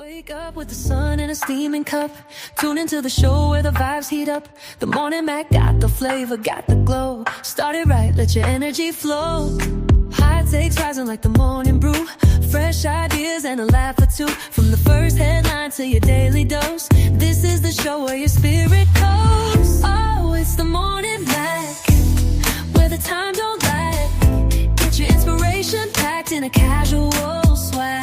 Wake up with the sun in a steaming cup. Tune into the show where the vibes heat up. The morning Mac got the flavor, got the glow. Start it right, let your energy flow. High takes rising like the morning brew. Fresh ideas and a laugh or two. From the first headline to your daily dose. This is the show where your spirit goes. Oh, it's the morning Mac, where the time don't lag. Get your inspiration packed in a casual swag.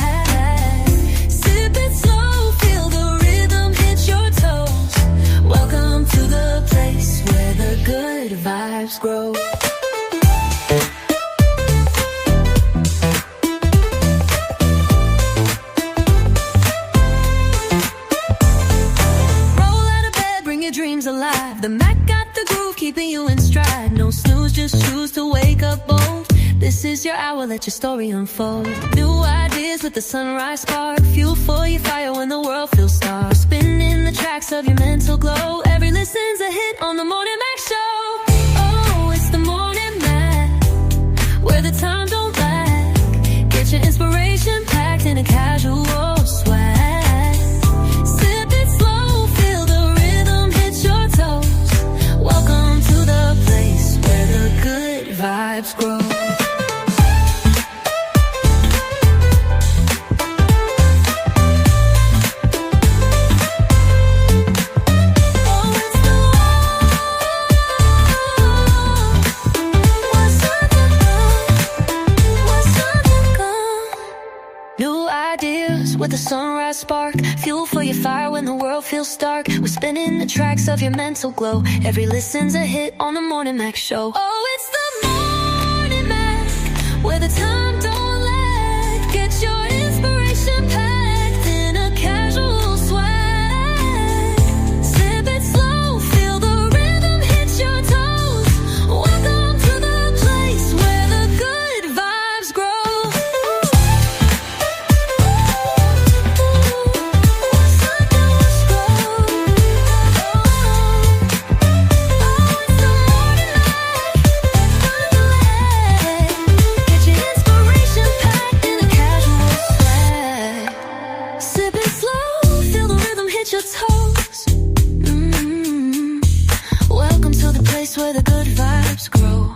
Sip it slow, feel the rhythm hit your toes. Welcome to the place where the good vibes grow. Roll out of bed, bring your dreams alive. The Mac got the groove, keeping you in stride. No snooze, just choose to wake up bold. This is your hour, let your story unfold. New ideas with the sunrise spark. Fuel for your fire when the world feels stark. Spinning the tracks of your mental glow. Every listen's a hit on the Morning Mac Show. Oh, it's the Morning Mac, where the time don't lag. Get your inspiration packed in a casual swag. Sip it slow, feel the rhythm hit your toes. Welcome to the place where the good vibes grow. With a sunrise spark, fuel for your fire when the world feels stark. We're spinning the tracks of your mental glow. Every listen's a hit on the Morning Mac Show. Oh, it's the Morning Mac, where the time don't lag. Get your inspiration packed in a casual swag. Sip it slow, feel the rhythm hit your toes. Welcome to the place where the good vibes grow. Welcome to the place where the good vibes grow.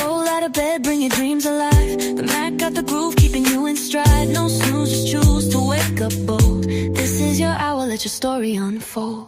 Roll out of bed, bring your dreams alive. The Mac got the groove, keeping you in stride. No snooze, just choose to wake up bold. This is your hour, let your story unfold.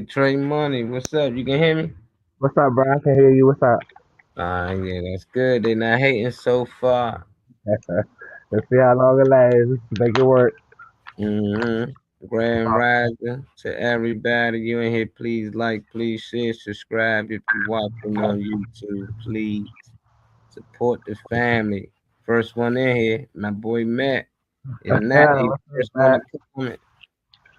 Trey Money, what's up? You can hear me? What's up, bro? I can hear you. What's up? Yeah, that's good. They not hating so far. Let's see how long it lasts. Make it work. Mm-hmm. Grand Rising to everybody. You in here, please like, please share, subscribe if you watching on YouTube. Please support the family. First one in here, my boy Matt. And that he What's up, first one Matt? to comment.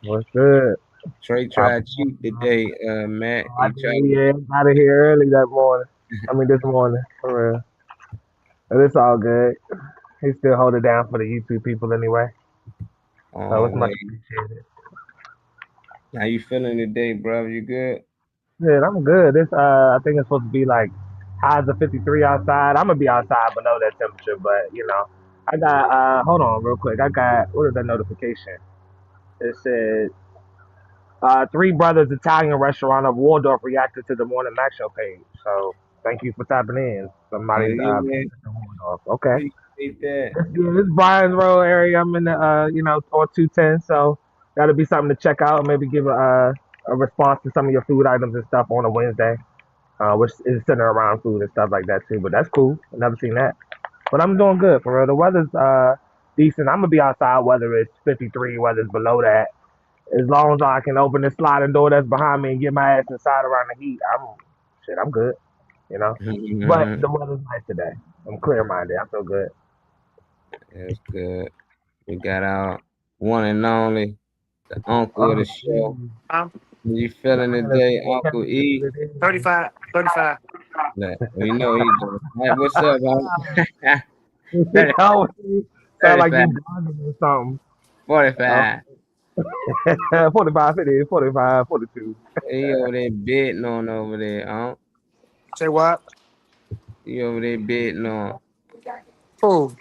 What's good? Trey tried to cheat today, Matt. I He did, tried. yeah. Got of here early that morning. I mean, this morning, for real. But it's all good. He still hold it down for the YouTube people anyway. So it's much Wait. appreciated. How you feeling today, bro? You good? Yeah, I'm good. I think it's supposed to be like Highs of 53 outside. I'm gonna be outside below that temperature, but I got hold on real quick. I got what is that notification? It said Three Brothers Italian restaurant of Waldorf reacted to the Morning Mac Show page. So thank you for tapping in. Oh Somebody's yeah, Waldorf. Okay. appreciate that. This Bryan's Road area. I'm in the or 210, so that'll be something to check out. Maybe give a response to some of your food items and stuff on a Wednesday, which is centered around food and stuff like that too. But that's cool. I've never seen that. But I'm doing good for real. The weather's decent. I'm gonna be outside whether it's 53, whether it's below that. As long as I can open the sliding door that's behind me and get my ass inside around the heat, I'm good. You know. But the weather's nice today. I'm clear minded. I feel good. That's good. We got our one and only, the uncle of the Oh, show. geez. You feeling today, Uncle E? 35, 35. Look, we know he doing. Hey, what's up, Uncle? Oh, sound like 35, you blogging or something. 45. 45, 50, 45, 42. He over there bidding on over there, Unc. Say what? He over there bidding on. Fool.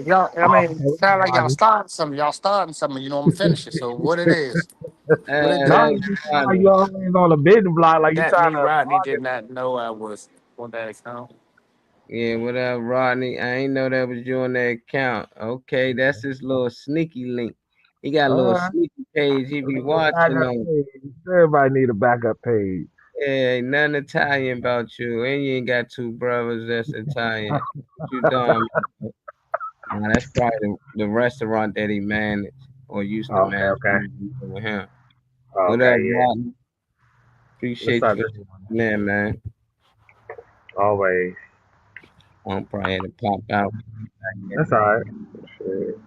Y'all, I Oh, mean, okay, sound like y'all Rodney. starting something. Y'all starting something. You know, I'm finishing. So what it is? What it No, do? That's you just sound like funny. you always on a bidding block, like you That trying me, to Rodney, did bargain. not know I was on that account. Yeah, what up, Rodney? I ain't know that was you on that account. Okay, that's his little sneaky link. He got a All little right. sneaky page he We be need a watching backup on. page. Everybody need a backup page. Yeah, ain't nothing Italian about you, and you ain't got two brothers that's Italian. What you doing? Man? Nah, that's probably the restaurant that he managed or used to Okay, manage okay. with him. What Okay, up, yeah. Rodney? What's Appreciate up, you this for one? man, man. Always. I'm probably had to pop out. That's alright. Shit. It's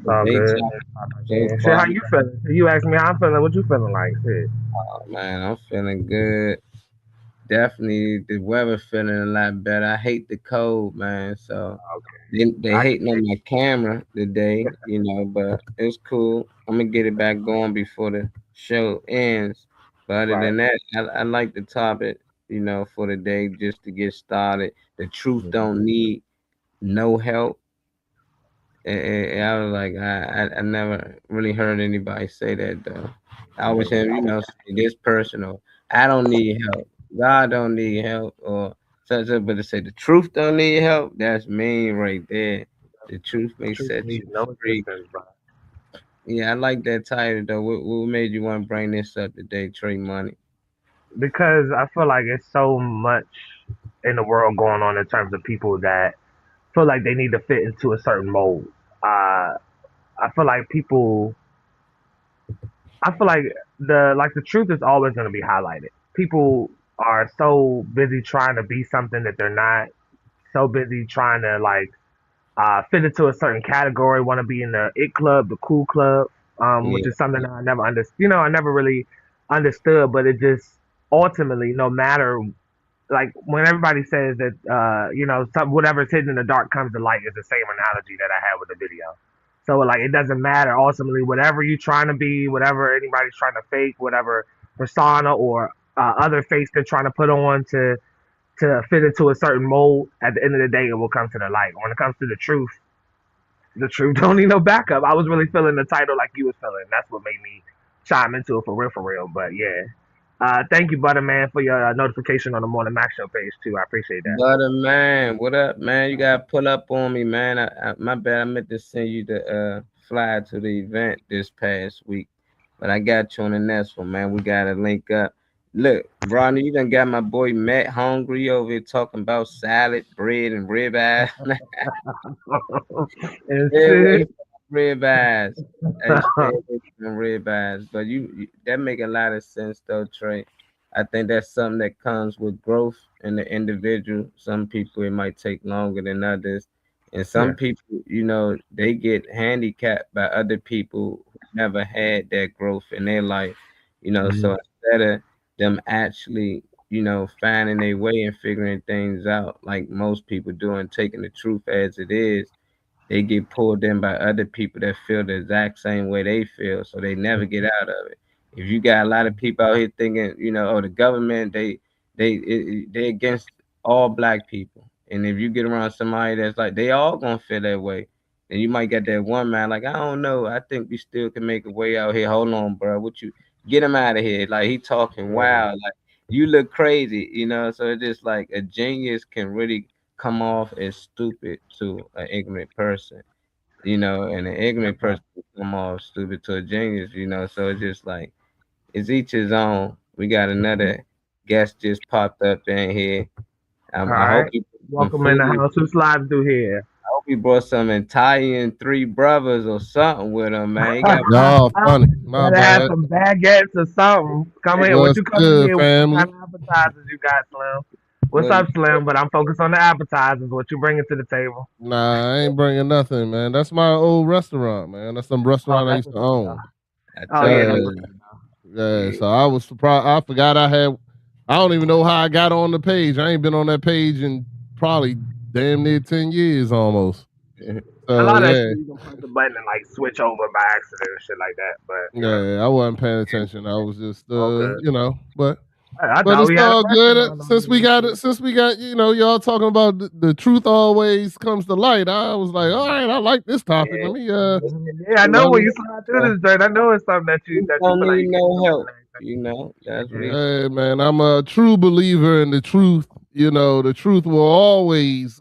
But all they good. talk so Yeah. Shit, far. how you feeling? You asked me how I'm feeling. What you feeling like? Shit. Man, I'm feeling good. Definitely the weather feeling a lot better. I hate the cold, man. So Okay. they I can hating on my camera today, but it's cool. I'm gonna get it back going before the show ends. But other right. than that, I like the topic, for the day just to get started. The truth don't need no help. I was like, I never really heard anybody say that though. I always hear, say this personal. I don't need help. God don't need help, or such. But to say the truth don't need help, that's mean right there. The truth may Truth set needs you no free. assistance, bro. Yeah, I like that title though. What made you want to bring this up today, Trey Money? Because I feel like it's so much in the world going on in terms of people that feel like they need to fit into a certain mold. I feel like people. I feel like the truth is always going to be highlighted. People are so busy trying to be something that they're not. So busy trying to fit into a certain category. Want to be in the it club, the cool club, which Yeah, is something that I never understood. I never really understood. But it just ultimately, no matter like when everybody says that whatever's hidden in the dark comes to light is the same analogy that I had with the video. So like it doesn't matter ultimately whatever you're trying to be, whatever anybody's trying to fake, whatever persona or other face they're trying to put on to fit into a certain mold. At the end of the day, it will come to the light. When it comes to the truth don't need no backup. I was really feeling the title like you was feeling. That's what made me chime into it for real, for real. But yeah, thank you, Butter Man, for your notification on the Morning Max Show page too. I appreciate that. Butter man, what up, man? You gotta pull up on me, man. My bad. I meant to send you the flyer to the event this past week, but I got you on the next one, man. We gotta link up. Look, Ronnie, you done got my boy Matt hungry over here talking about salad, bread, and ribeye. And Yeah, shit. wait, rib eyes. Hey, stay away from rib eyes. But that make a lot of sense though, Trey. I think that's something that comes with growth in the individual. Some people it might take longer than others. And some Yeah. people, they get handicapped by other people who never had that growth in their life. So Mhm. instead of them actually, finding their way and figuring things out like most people do and taking the truth as it is, they get pulled in by other people that feel the exact same way they feel, so they never get out of it. If you got a lot of people out here thinking, oh, the government, they against all black people. And if you get around somebody that's like, they all gonna feel that way. And you might get that one man like, I don't know, I think we still can make a way out here. Hold on, bro. What you get him out of here? Like he talking wild. Like you look crazy, you know. So it's just like a genius can really come off as stupid to an ignorant person, you know, and an ignorant person can come off stupid to a genius, you know. So it's just like it's each his own. We got another guest just popped up in here. All I hope right. you brought some Welcome in the food. house. Who slides through here? I hope you brought some Italian three brothers or something with him, man. He got No, funny. My Gotta have bad. some baguettes or something. Come in. What What's you coming good, here with? What family? kind of appetizers you got, Slim? What's what up, Slim? But I'm focused on the appetizers. What you bringing to the table? Nah, I ain't bringing nothing, man. That's my old restaurant, man. That's some Oh, restaurant I that's used what's to up, though. own. I Oh yeah, told that's Yeah, what's you. up, though. yeah. Yeah. So I was surprised. I forgot I had. I don't even know how I got on the page. I ain't been on that page in probably damn near 10 years almost. A So lot of that yeah, shit you can press the button and like switch over by accident and shit like that. But you know, yeah. I wasn't paying attention. I was just, all good. but I But thought it's we had a all good. restaurant on Since we here. got it, since we got, y'all talking about the truth always comes to light. I was like, all right, I like this topic. Yeah. Let me Yeah, I You know don't when need, you slide through this joint. I know it's something that you you don't feel like need you can no use and help. everything. You know, that's what he Yeah. said. hey man, I'm a true believer in the truth. The truth will always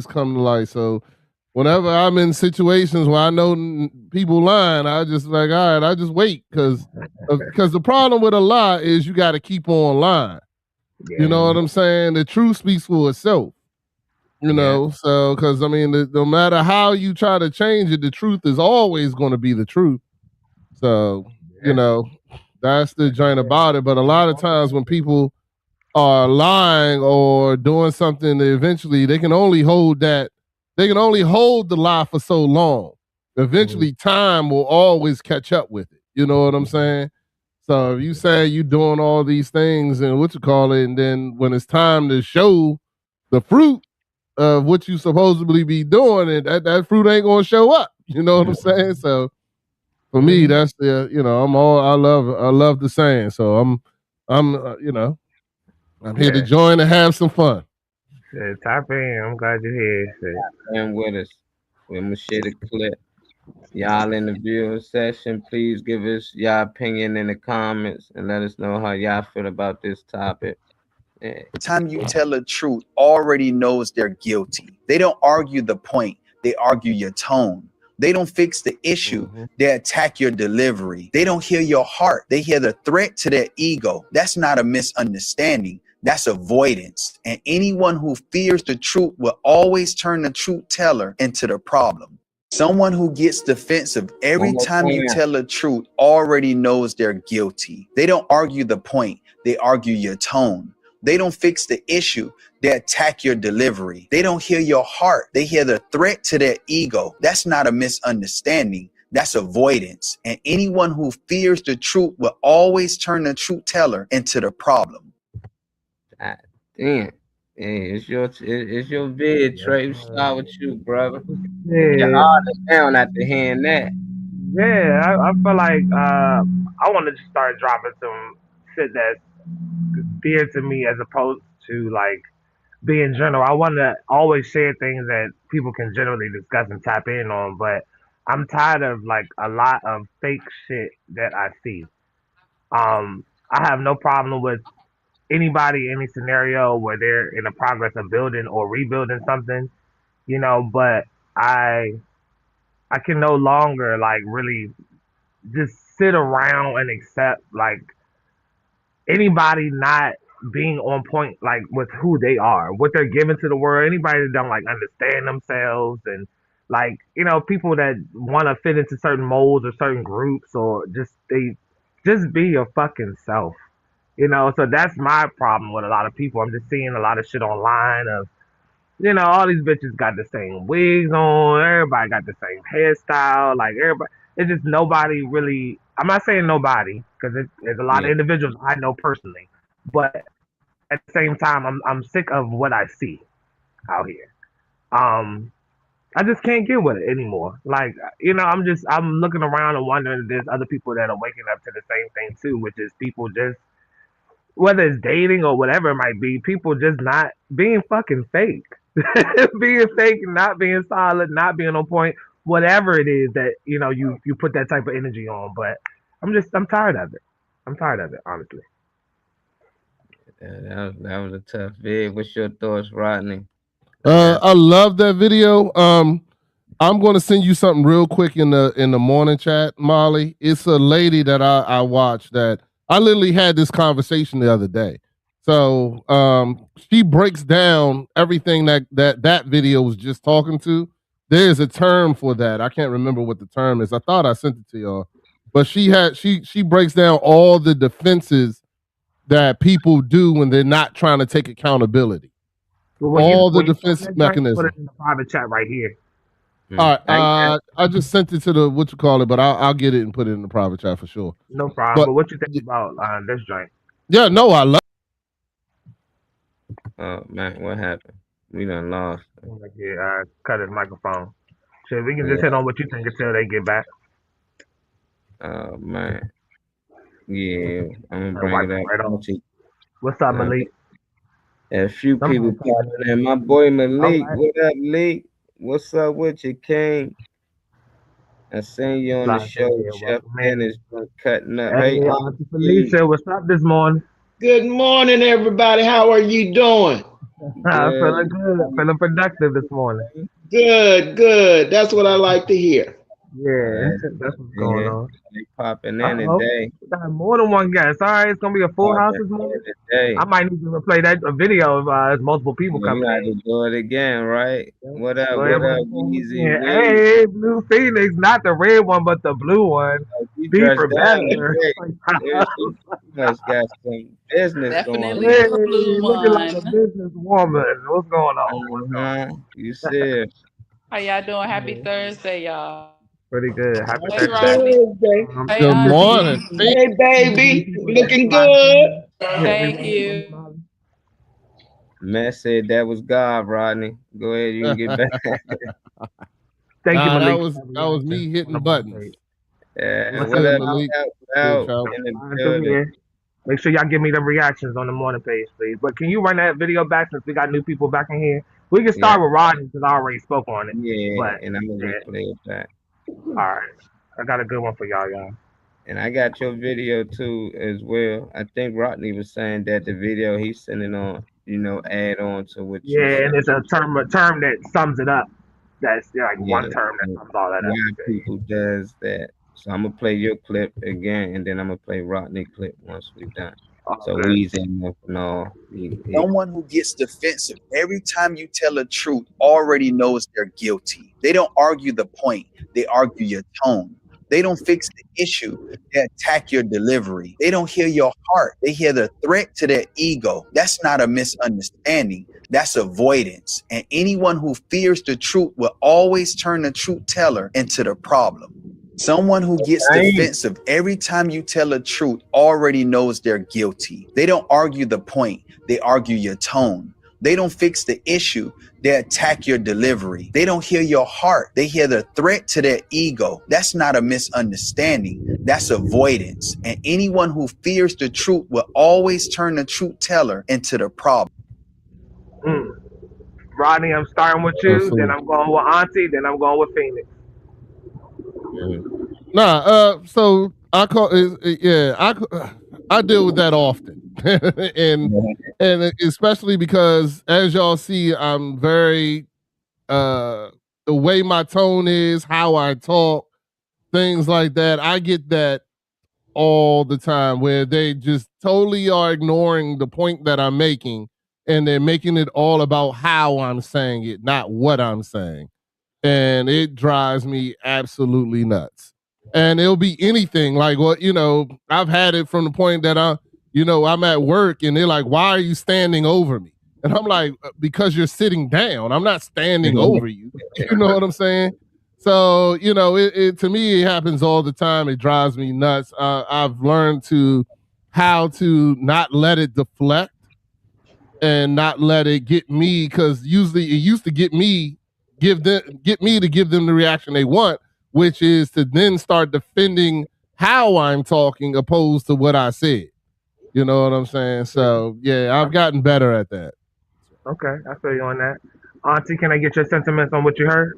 come to light. So whenever I'm in situations where I know people lying, I just like, all right, I just wait because the problem with a lie is you got to keep on lying. You know Yeah. what I'm saying? The truth speaks for itself. Yeah. So because I mean, no matter how you try to change it, the truth is always going to be the truth. So you Yeah. know, that's the joint about it. But a lot of times when people are lying or doing something, eventually they can only hold that. They can only hold the lie for so long. Eventually, time will always catch up with it. You know what I'm saying? So if you say you doing all these things and what you call it, and then when it's time to show the fruit of what you supposedly be doing, and that fruit ain't gonna show up. You know what I'm saying? So for me, that's I love the saying. So I'm here to Yeah. join and have some fun. Shit, tap in. I'm glad you're here. Shit. And with us. We're gonna share the clip. Y'all in the viewing session, please give us your opinion in the comments and let us know how y'all feel about this topic. Yeah. Time you tell the truth already knows they're guilty. They don't argue the point, they argue your tone. They don't fix the issue, Mhm. they attack your delivery. They don't hear your heart, they hear the threat to their ego. That's not a misunderstanding, that's avoidance. And anyone who fears the truth will always turn the truth teller into the problem. Someone who gets defensive One every more time you time. tell the truth already knows they're guilty. They don't argue the point, they argue your tone. They don't fix the issue, they attack your delivery. They don't hear your heart, they hear the threat to their ego. That's not a misunderstanding, that's avoidance. And anyone who fears the truth will always turn the truth teller into the problem. God damn. Hey, it's your vid, Trey. We start with you, brother. Your Yeah. heart is down after hearing that. Yeah. I feel like I want to just start dropping some shit that's dear to me as opposed to like being general. I want to always share things that people can generally discuss and tap in on, but I'm tired of like a lot of fake shit that I see. I have no problem with anybody, any scenario where they're in the progress of building or rebuilding something, but I I can no longer like really just sit around and accept like anybody not being on point like with who they are, what they're giving to the world, anybody that don't like understand themselves and like, people that want to fit into certain molds or certain groups or just be your fucking self. So that's my problem with a lot of people. I'm just seeing a lot of shit online of, all these bitches got the same wigs on, everybody got the same hairstyle, like everybody. It's just nobody really. I'm not saying nobody because there's a lot of Yeah. individuals I know personally, but at the same time, I'm sick of what I see out here. Um, I just can't get with it anymore. Like, I'm looking around and wondering if there's other people that are waking up to the same thing too, which is people just whether it's dating or whatever it might be, people just not being fucking fake. Being fake, not being solid, not being on point, whatever it is that, you put that type of energy on. But I'm tired of it. I'm tired of it, honestly. Yeah, that was a tough vid. What's your thoughts, Rodney? I love that video. I'm going to send you something real quick in the morning chat, Molly. It's a lady that I watched that I literally had this conversation the other day. So she breaks down everything that video was just talking to. There's a term for that. I can't remember what the term is. I thought I sent it to y'all. But she breaks down all the defenses that people do when they're not trying to take accountability. All the defense mechanisms. Put it in the private chat right here. All right, I just sent it to the but I'll get it and put it in the private chat for sure. No problem. But what you think about this joint? Yeah, no, I love. Oh man, what happened? We done lost. Yeah, cut his microphone. Shit, we can just hit on what you think until they get back. Oh man. Yeah, I'm gonna bring it up. Right on. What's up, Malik? A few people popping in. My boy Malik, what up, Malik? What's up with you, King? I seen you on the show. Chef Ben is cutting up. Hey, Felicia, what's up this morning? Good morning, everybody. How are you doing? Feeling good. Feeling productive this morning. Good. That's what I like to hear. Yeah, that's what's going on. They popping in today. More than one guest. All right, it's gonna be a full house this morning. I might need to play that video if there's multiple people coming. You got to do it again, right? What up? Easy. Hey, Blue Phoenix, not the red one, but the blue one. Be for better. Must got some business Definitely going on. the blue looking like a businesswoman. What's going on? You said. How y'all doing? Happy Thursday, y'all. Pretty good. Happy Thursday. Good morning. Hey, baby. Looking good. Thank you. Matt said that was God, Rodney. Go ahead, you can get back. Thank you, Malik. That was me hitting buttons. Yeah, What's what up, up, out in the building. Make sure y'all give me the reactions on the morning page, please. But can you run that video back since we got new people back in here? We can start with Rodney because I already spoke on it. Yeah, and I'm gonna play it back. All right, I got a good one for y'all. And I got your video too as well. I think Rodney was saying that the video he's sending on, add on to what. Yeah, and it's a term that sums it up. That's like one term that sums all that up. Why people does that? So I'm gonna play your clip again, and then I'm gonna play Rodney clip once we're done. So easy enough and all. Someone who gets defensive every time you tell the truth already knows they're guilty. They don't argue the point. They argue your tone. They don't fix the issue. They attack your delivery. They don't hear your heart. They hear the threat to their ego. That's not a misunderstanding. That's avoidance. And anyone who fears the truth will always turn the truth teller into the problem. Someone who gets defensive every time you tell the truth already knows they're guilty. They don't argue the point. They argue your tone. They don't fix the issue. They attack your delivery. They don't hear your heart. They hear the threat to their ego. That's not a misunderstanding. That's avoidance. And anyone who fears the truth will always turn the truth teller into the problem. Rodney, I'm starting with you. Then I'm going with Auntie. Then I'm going with Phoenix. So I call it, I deal with that often. and especially because as y'all see, I'm very the way my tone is, how I talk, things like that. I get that all the time where they just totally are ignoring the point that I'm making and they're making it all about how I'm saying it, not what I'm saying. And it drives me absolutely nuts. And it'll be anything like I've had it from the point that I'm at work and they're like, why are you standing over me? And I'm like, because you're sitting down. I'm not standing over you. You know what I'm saying? So, it to me, it happens all the time. It drives me nuts. I've learned how to not let it deflect and not let it get me, because usually it used to get me to give them the reaction they want, which is to then start defending how I'm talking opposed to what I said. You know what I'm saying? So yeah, I've gotten better at that. Okay, I feel you on that. Auntie, can I get your sentiments on what you heard?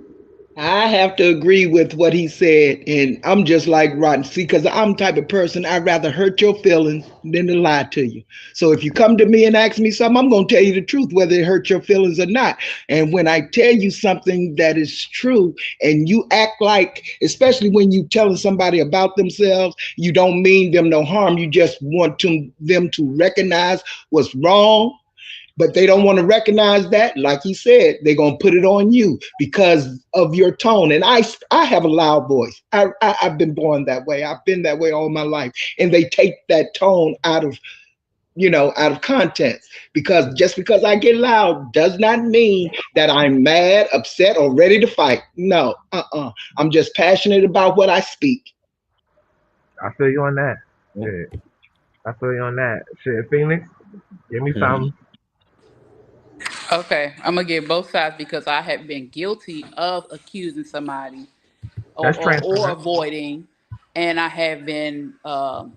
I have to agree with what he said, and I'm just like Rotten. See, because I'm the type of person I'd rather hurt your feelings than to lie to you. So if you come to me and ask me something, I'm gonna tell you the truth, whether it hurt your feelings or not. And when I tell you something that is true, and you act like, especially when you telling somebody about themselves, you don't mean them no harm. You just want them to recognize what's wrong, but they don't want to recognize that. Like he said, they're gonna put it on you because of your tone. And I have a loud voice. I've been born that way. I've been that way all my life, and they take that tone out of out of context, because just because I get loud does not mean that I'm mad, upset, or ready to fight. No, I'm just passionate about what I speak. I feel you on that. Shit. I feel you on that. Shit, Phoenix, give me something. Okay, I'm gonna give both sides because I have been guilty of accusing somebody That's or transparent. avoiding, and I have been a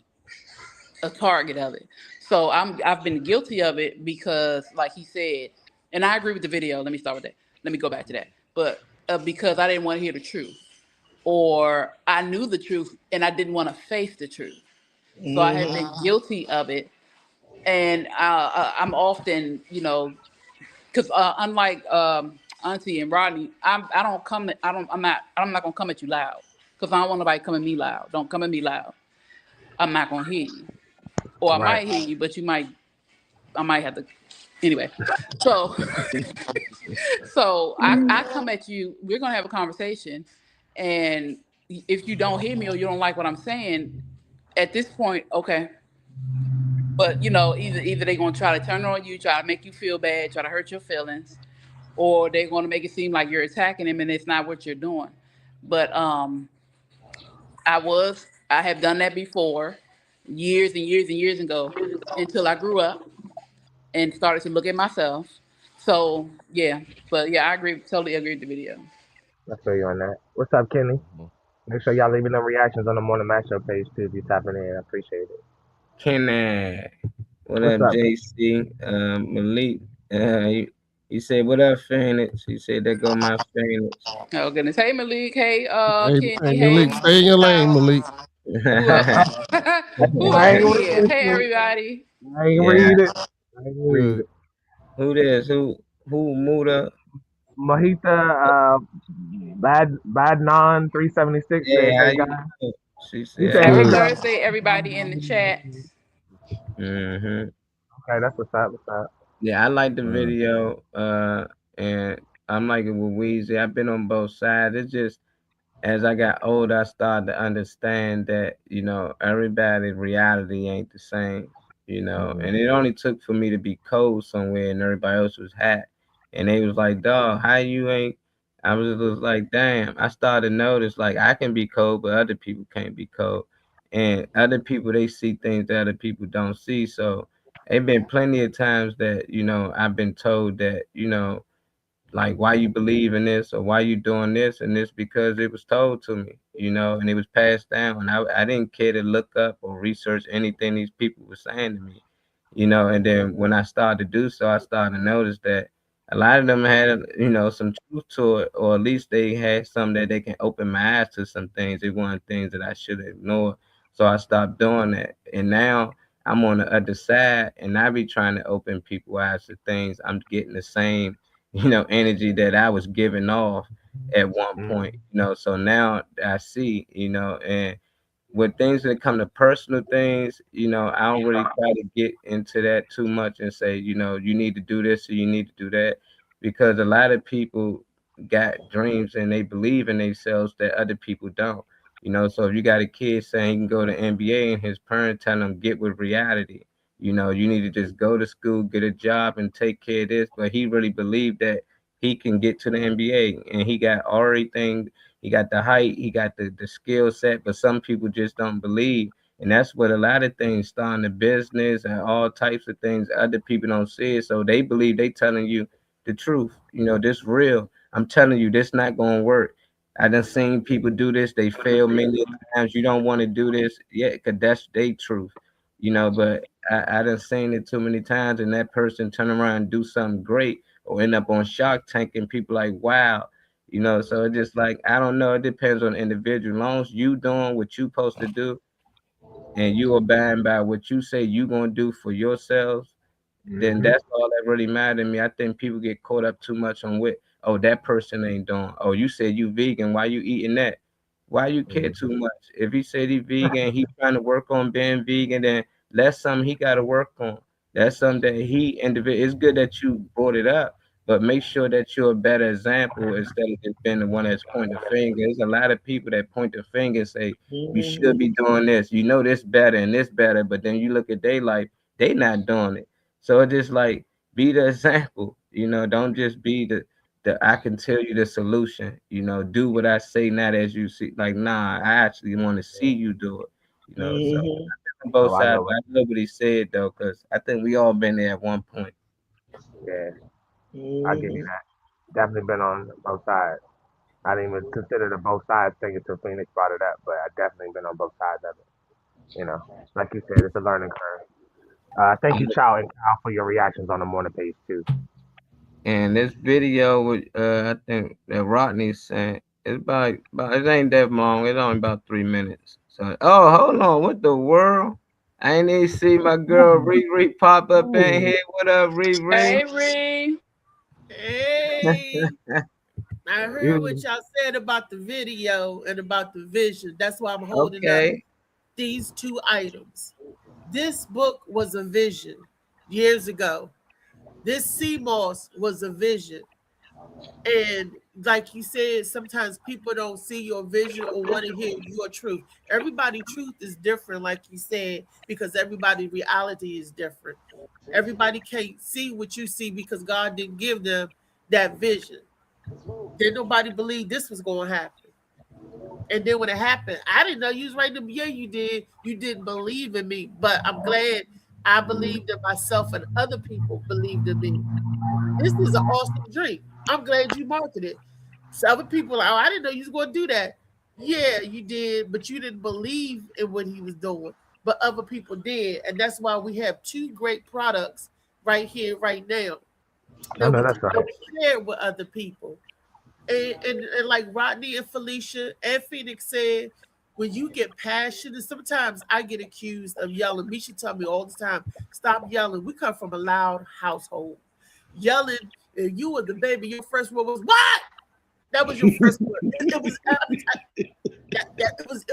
target of it. So I've been guilty of it because, like he said, and I agree with the video. Let me start with that. Let me go back to that. But because I didn't want to hear the truth, or I knew the truth and I didn't want to face the truth. So I have been guilty of it, and I'm often, because unlike Auntie and Rodney, I don't come. I'm not gonna come at you loud because I don't want nobody coming at me loud. Don't come at me loud. I'm not gonna hear you, or I Right. might hear you, but I might have to. Anyway, so I come at you. We're gonna have a conversation, and if you don't hear me or you don't like what I'm saying, at this point, okay. But either they're gonna try to turn on you, try to make you feel bad, try to hurt your feelings, or they're gonna make it seem like you're attacking them and it's not what you're doing. But I have done that before, years and years and years ago, until I grew up and started to look at myself. So yeah, but yeah, totally agree with the video. I feel you on that. What's up, Kenny? Make sure y'all leaving them reactions on the Morning Matchup page too if you're tapping in. I appreciate it. Kenny, what What's up, up? JC? Malik, he said, "What up, Phoenix?" He said, "There go my Phoenix." Oh goodness. Hey Malik. Hey Hey, Kenny. hey Hey Malik, stay in your lane, Kyle. Malik. Who else? Who I else ain't is read here? it. Hey everybody. I ain't Yeah, read it. I ain't read Good. it. who this? Who Muda? Mahita, Badnon 376 said, Yeah, how "Hey you guys." doing? She He said, said, "How "Hey Happy you?" guys." Thursday, everybody in the chat. Mm-hmm. Okay, that's what's up. What's up? Yeah, I like the video. And I'm like it with Weezy. I've been on both sides. It's just as I got older, I started to understand that everybody's reality ain't the same. And it only took for me to be cold somewhere and everybody else was hot, and they was like, "Dog, how you ain't?" I was just like, "Damn!" I started to notice like I can be cold, but other people can't be cold, and other people they see things that other people don't see. So it been plenty of times that I've been told that like why you believe in this or why you doing this and this because it was told to me, and it was passed down. And I didn't care to look up or research anything these people were saying to me, and then when I started to do so, I started to notice that a lot of them had, some truth to it, or at least they had some that they can open my eyes to some things. It weren't things that I should ignore. So I stopped doing that. And now I'm on the other side and I be trying to open people's eyes to things. I'm getting the same energy that I was giving off at one point, So now I see, and when things that come to personal things, I don't really try to get into that too much and say, you need to do this or you need to do that, because a lot of people got dreams and they believe in themselves that other people don't. So if you got a kid saying he can go to NBA and his parents telling him get with reality, you need to just go to school, get a job, and take care of this. But he really believed that he can get to the NBA, and he got everything. He got the height, he got the skill set, but some people just don't believe. And that's what a lot of things starting the business and all types of things. Other people don't see it. So they believe they telling you the truth. This real. I'm telling you, this not gonna work. I done seen people do this, they fail many times. You don't want to do this, yeah, because that's their truth. But I done seen it too many times, and that person turn around and do something great, or end up on Shark Tank, and people like, wow, you know. So it just like I don't know. It depends on the individual. As long as you doing what you supposed to do, and you abide by what you say you gonna do for yourselves, then that's all that really matters to me. I think people get caught up too much on what, oh, that person ain't doing. Oh, you said you vegan, why you eating that? Why you care too much? If he said he vegan, he trying to work on being vegan, then that's something he got to work on. That's something that he individual. It's good that you brought it up, but make sure that you're a better example instead of just being the one that's pointing the finger. There's a lot of people that point the finger and say you should be doing this. You know this better and this better, but then you look at their life, they not doing it. So it's just like be the example. You know, don't just be the I can tell you the solution. You know, do what I say, not as you see. Like, nah, I actually want to see you do it. You know, so on both Oh, I sides. know. But I love what he said though, because I think we all been there at one point. Yeah, I give you that. Definitely been on both sides. I didn't even consider the both sides thing until Phoenix brought it up, but I definitely been on both sides of it. You know, like you said, it's a learning curve. Thank you, Chow and Kyle, for your reactions on the morning page too. And this video with I think that Rodney sent, it's about it ain't that long. It's only about 3 minutes. So hold on, what the world? I ain't even see my girl Riri pop up in here. What up, Riri? Hey, Ree. Hey, I heard what y'all said about the video and about the vision. That's why I'm holding up Okay. these two items. This book was a vision years ago. This CMOS was a vision. And like you said, sometimes people don't see your vision or want to hear your truth. Everybody's truth is different, like you said, because everybody's reality is different. Everybody can't see what you see because God didn't give them that vision. Did nobody believe this was going to happen? And then when it happened, I didn't know you was right. Yeah, you did. You didn't believe in me, but I'm glad I believed in myself and other people believed in me. This is an awesome dream. I'm glad you marketed it. So other people are, oh, I didn't know you was going to do that. Yeah, you did, but you didn't believe in what he was doing. But other people did. And that's why we have two great products right here, right now. I know that's right. Share with other people. And like Rodney and Felicia and Phoenix said, when you get passionate, sometimes I get accused of yelling. Misha tell me all the time, stop yelling. We come from a loud household. Yelling, if you were the baby, your first word was what? That was your first word. It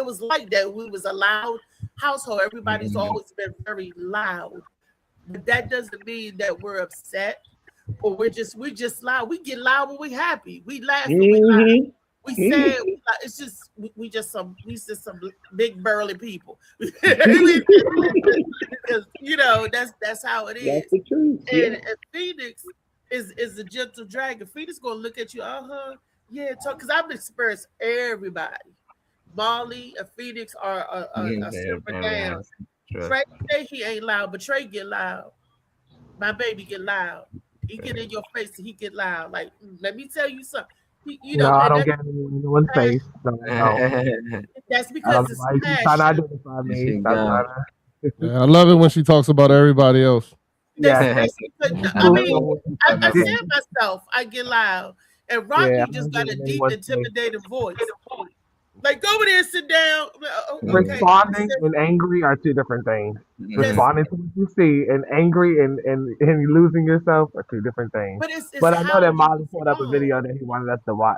was like that. We was a loud household. Everybody's always been very loud. But that doesn't mean that we're upset or we're just loud. We get loud when we're happy. We laugh when we laugh. We sad. It's just we just some big burly people. Because you know that's how it is. That's the truth. And Phoenix is a gentle dragon. Phoenix gonna look at you. Yeah, talk because I've experienced everybody. Molly and Phoenix are super down. Trey say he ain't loud, but Trey get loud. My baby get loud. He get in your face and he get loud. Like, let me tell you something. You know, I don't get in anyone's face. So, no. That's because it's trying to identify me. Yeah, I love it when she talks about everybody else. That's I mean, I said myself, I get loud. And Rocky just got a deep, intimidating voice. Like, go over there and sit down. Okay. Responding and angry are two different things. Responding to what you see and angry and losing yourself are two different things. But I know that Molly put up a video that he wanted us to watch.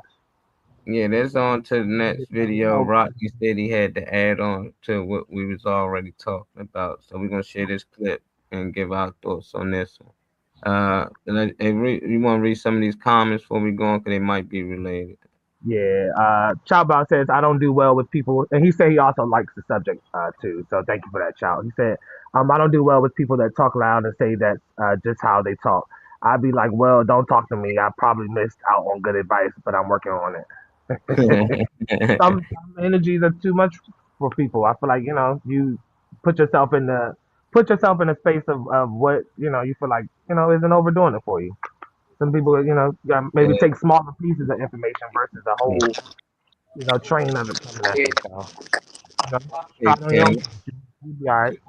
Yeah, that's on to the next video. Rocky said he had to add on to what we was already talking about. So we're gonna share this clip and give our thoughts on this one. You want to read some of these comments before we go on, because they might be related. Yeah, Chowbow says, I don't do well with people, and he said he also likes the subject too, so thank you for that, Chow. He said, I don't do well with people that talk loud and say that's just how they talk. I'd be like, well, don't talk to me. I probably missed out on good advice, but I'm working on it. Some energies are too much for people. I feel like, you put yourself in a space of what, you feel like, isn't overdoing it for you. Some people, maybe take smaller pieces of information versus a whole, train of it coming at you. So, try it on your own. You'll be all right.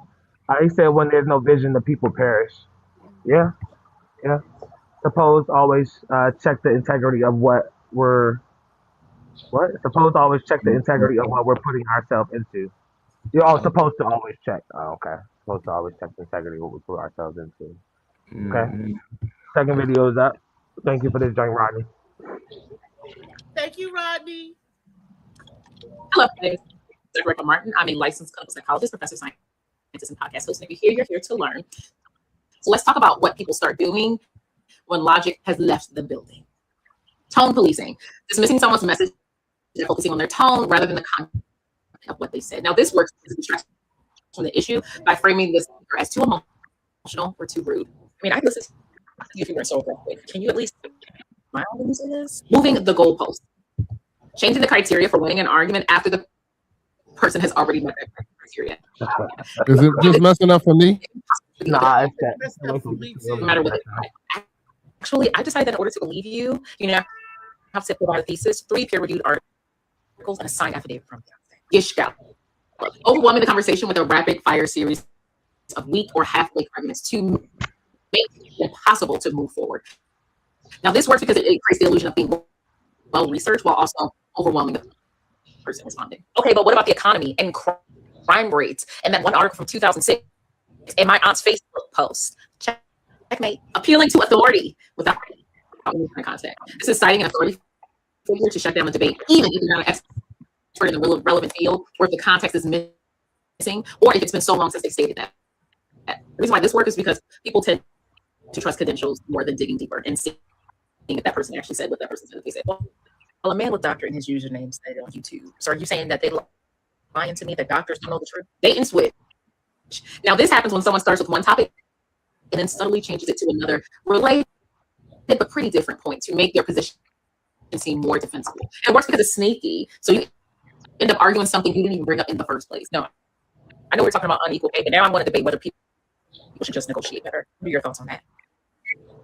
He said, when there's no vision, the people perish. Yeah, yeah. Supposed always check the integrity of what we're what? Supposed always check the integrity of what we're putting ourselves into. You're all supposed to always check. Oh, okay. Supposed to always check the integrity of what we put ourselves into. Okay. Mm-hmm. Second video is up. Thank you for this, joint, Rodney. Thank you, Rodney. Hello, my name is Rebecca Martin. I'm a licensed clinical psychologist, professor of scientist, and podcast host. And if you're here, you're here to learn. So let's talk about what people start doing when logic has left the building. Tone policing, dismissing someone's message and focusing on their tone rather than the content of what they said. Now, this works to distract from the issue by framing the speaker as too emotional or too rude. I mean, I can listen to you if you were so quick. Can you at least smile when you say this? Moving the goalpost, changing the criteria for winning an argument after the person has already met that criteria. Is it just messing up for me? Nah, it's That's up for me too. No matter what. Actually, I decided that in order to believe you, you now have to provide a thesis, 3 peer-reviewed articles, and a signed affidavit from Gishka. Overwhelming the conversation with a rapid-fire series of weak or half-baked arguments to make it impossible to move forward. Now, this works because it creates the illusion of being well-researched while also overwhelming the person responding. Okay, but what about the economy and crime rates? And that one article from 2006 and my aunt's Facebook post. Checkmate. Appealing to authority without any context. This is citing an authority figure to shut down the debate, even if you're not an expert in the relevant field, or if the context is missing, or if it's been so long since they stated that. The reason why this works is because people tend to trust credentials more than digging deeper and seeing if that person actually said what that person said. They said, well, a man with doctor in his username said on YouTube. So are you saying that they lying to me that doctors don't know the truth? They and switch. Now, this happens when someone starts with one topic and then subtly changes it to another related but pretty different point to make their position seem more defensible. It works because it's sneaky. So you end up arguing something you didn't even bring up in the first place. No, I know we're talking about unequal pay, but now I want to debate whether people should just negotiate better. What are your thoughts on that?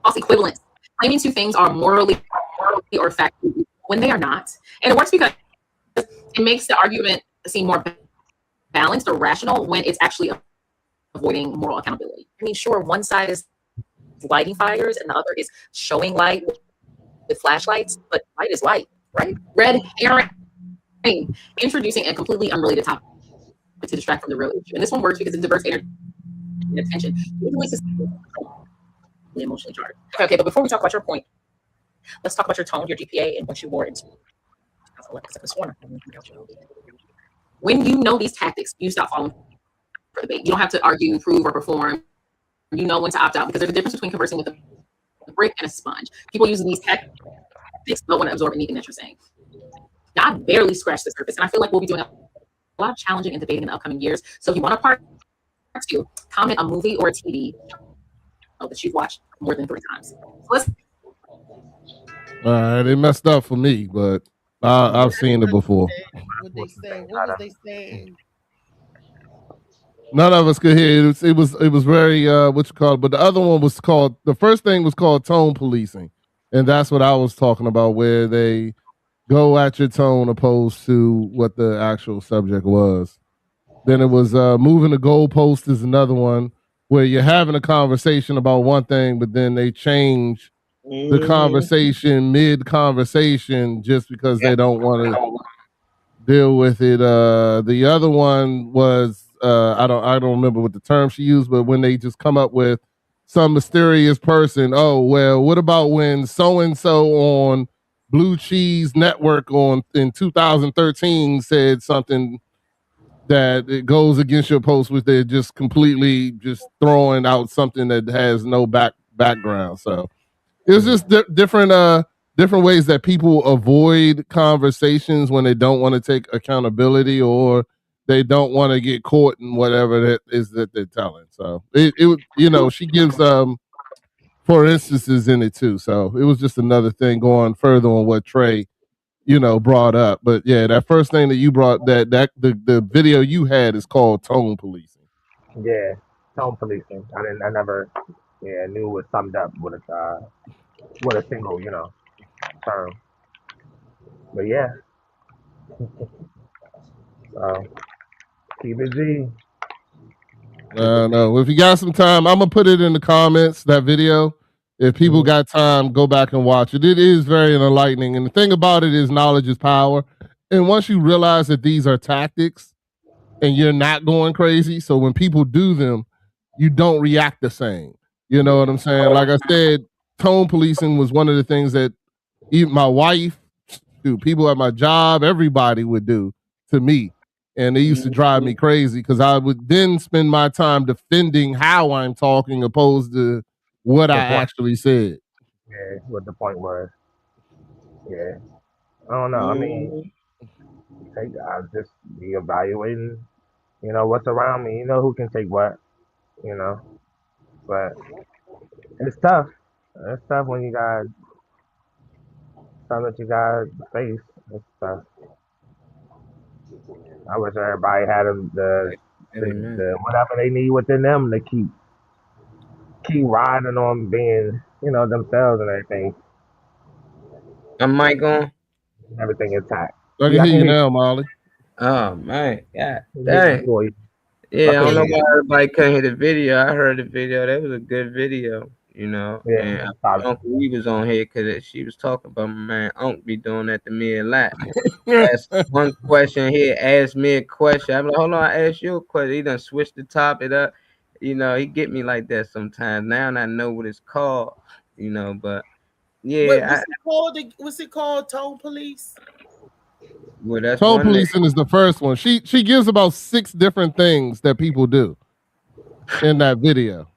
False equivalence. Claiming two things are morally or factually when they are not. And it works because it makes the argument seem more balanced or rational when it's actually avoiding moral accountability. I mean, sure, one side is lighting fires and the other is showing light with flashlights, but light is light, right? Red herring. Introducing a completely unrelated topic to distract from the real issue. And this one works because it diverts energy and attention. Emotionally charged. Okay, but before we talk about your point, let's talk about your tone, your GPA, and what you wore into. When you know these tactics, you stop falling for the bait. You don't have to argue, prove, or perform. You know when to opt out because there's a difference between conversing with a brick and a sponge. People using these tactics don't want to absorb anything that you're saying. Now, I barely scratched the surface, and I feel like we'll be doing a lot of challenging and debating in the upcoming years. So if you want a part 2, comment a movie or a TV show that you've watched more than 3 times. So let's. All right, it messed up for me, but I've seen it before. What they say? What was they saying? None of us could hear it. It was very what you call it, but the other one was called, the first thing was called tone policing, and that's what I was talking about, where they go at your tone opposed to what the actual subject was. Then it was moving the goalpost is another one, where you're having a conversation about one thing, but then they change the conversation mid-conversation just because they don't want to deal with it. The other one was I don't remember what the term she used, but when they just come up with some mysterious person, oh well, what about when so and so on Blue Cheese Network in 2013 said something that it goes against your post, which they're just completely just throwing out something that has no background. So it's just different ways that people avoid conversations when they don't want to take accountability or they don't want to get caught in whatever that is that they're telling. So it she gives for instances in it too. So it was just another thing going further on what Trey brought up. But yeah, that first thing that you brought, that the video you had is called tone policing. Yeah, tone policing. I never knew it was summed up with a single term. But yeah, so keep it G. No. If you got some time, I'm gonna put it in the comments, that video. If people got time, go back and watch it. It is very enlightening. And the thing about it is knowledge is power. And once you realize that these are tactics and you're not going crazy, so when people do them, you don't react the same. You know what I'm saying? Like I said, tone policing was one of the things that even my wife, people at my job, everybody would do to me. And it used to drive me crazy because I would then spend my time defending how I'm talking opposed to what I actually said. Yeah, what the point was. Yeah. I don't know. I mean, I just be evaluating, what's around me. You know who can take what, but it's tough. It's tough when you got something that you got to face. It's tough. I wish everybody had the whatever they need within them to keep riding on being, themselves and everything. Am mic on? Everything intact. I can hear you now, Molly. Oh man, yeah, dang. Yeah, I don't know why everybody couldn't hear the video. I heard the video. That was a good video, Yeah, and Uncle Lee was on here because she was talking about my man Unc be doing that to me a lot. Ask one question here, ask me a question. I'm like, hold on, I asked you a question. He done switched the topic up. He get me like that sometimes. Now I know what it's called, but yeah. What's it called? Tone police? Well, that's tone policing is the first one. She gives about 6 different things that people do in that video.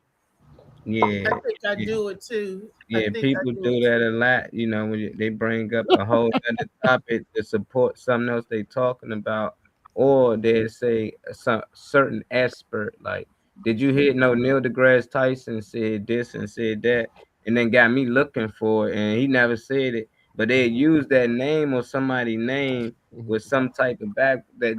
Yeah, I think I do it too. Yeah, people do that a lot. When they bring up a whole other topic to support something else they talking about, or they say some certain expert. Like, did you hear? No, Neil deGrasse Tyson said this and said that, and then got me looking for it, and he never said it. But they use that name or somebody's name with some type of back that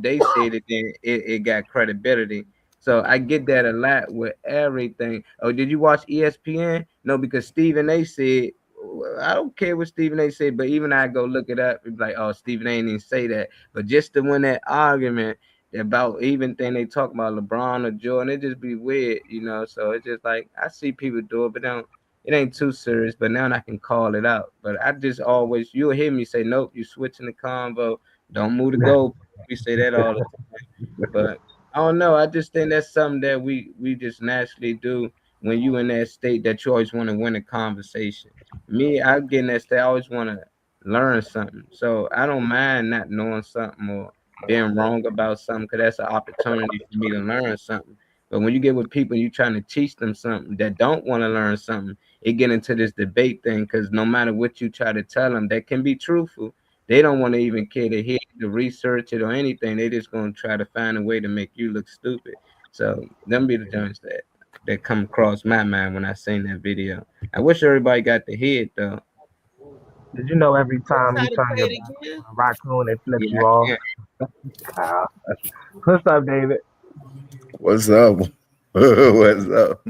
they said it, then it got credibility. So I get that a lot with everything. Oh, did you watch ESPN? No, because Stephen A said, I don't care what Stephen A said, but even I go look it up, it's like, oh, Stephen A didn't say that. But just to win that argument about even thing they talk about LeBron or Jordan, it just be weird, So it's just like I see people do it, but it ain't too serious. But now I can call it out. But I just always, you'll hear me say, nope, you switching the convo. Don't move the goal. We say that all the time. But I don't know. I just think that's something that we just naturally do when you in that state that you always want to win a conversation. Me, I get in that state. I always want to learn something. So I don't mind not knowing something or being wrong about something because that's an opportunity for me to learn something. But when you get with people and you're trying to teach them something that don't want to learn something, it get into this debate thing because no matter what you try to tell them that can be truthful, they don't want to even care to hear to research it or anything. They just going to try to find a way to make you look stupid. So them be the joints that come across my mind when I seen that video. I wish everybody got to hear it though. Did you know every time you turn your back on a raccoon, they flip you off? What's up, David? What's up? What's up?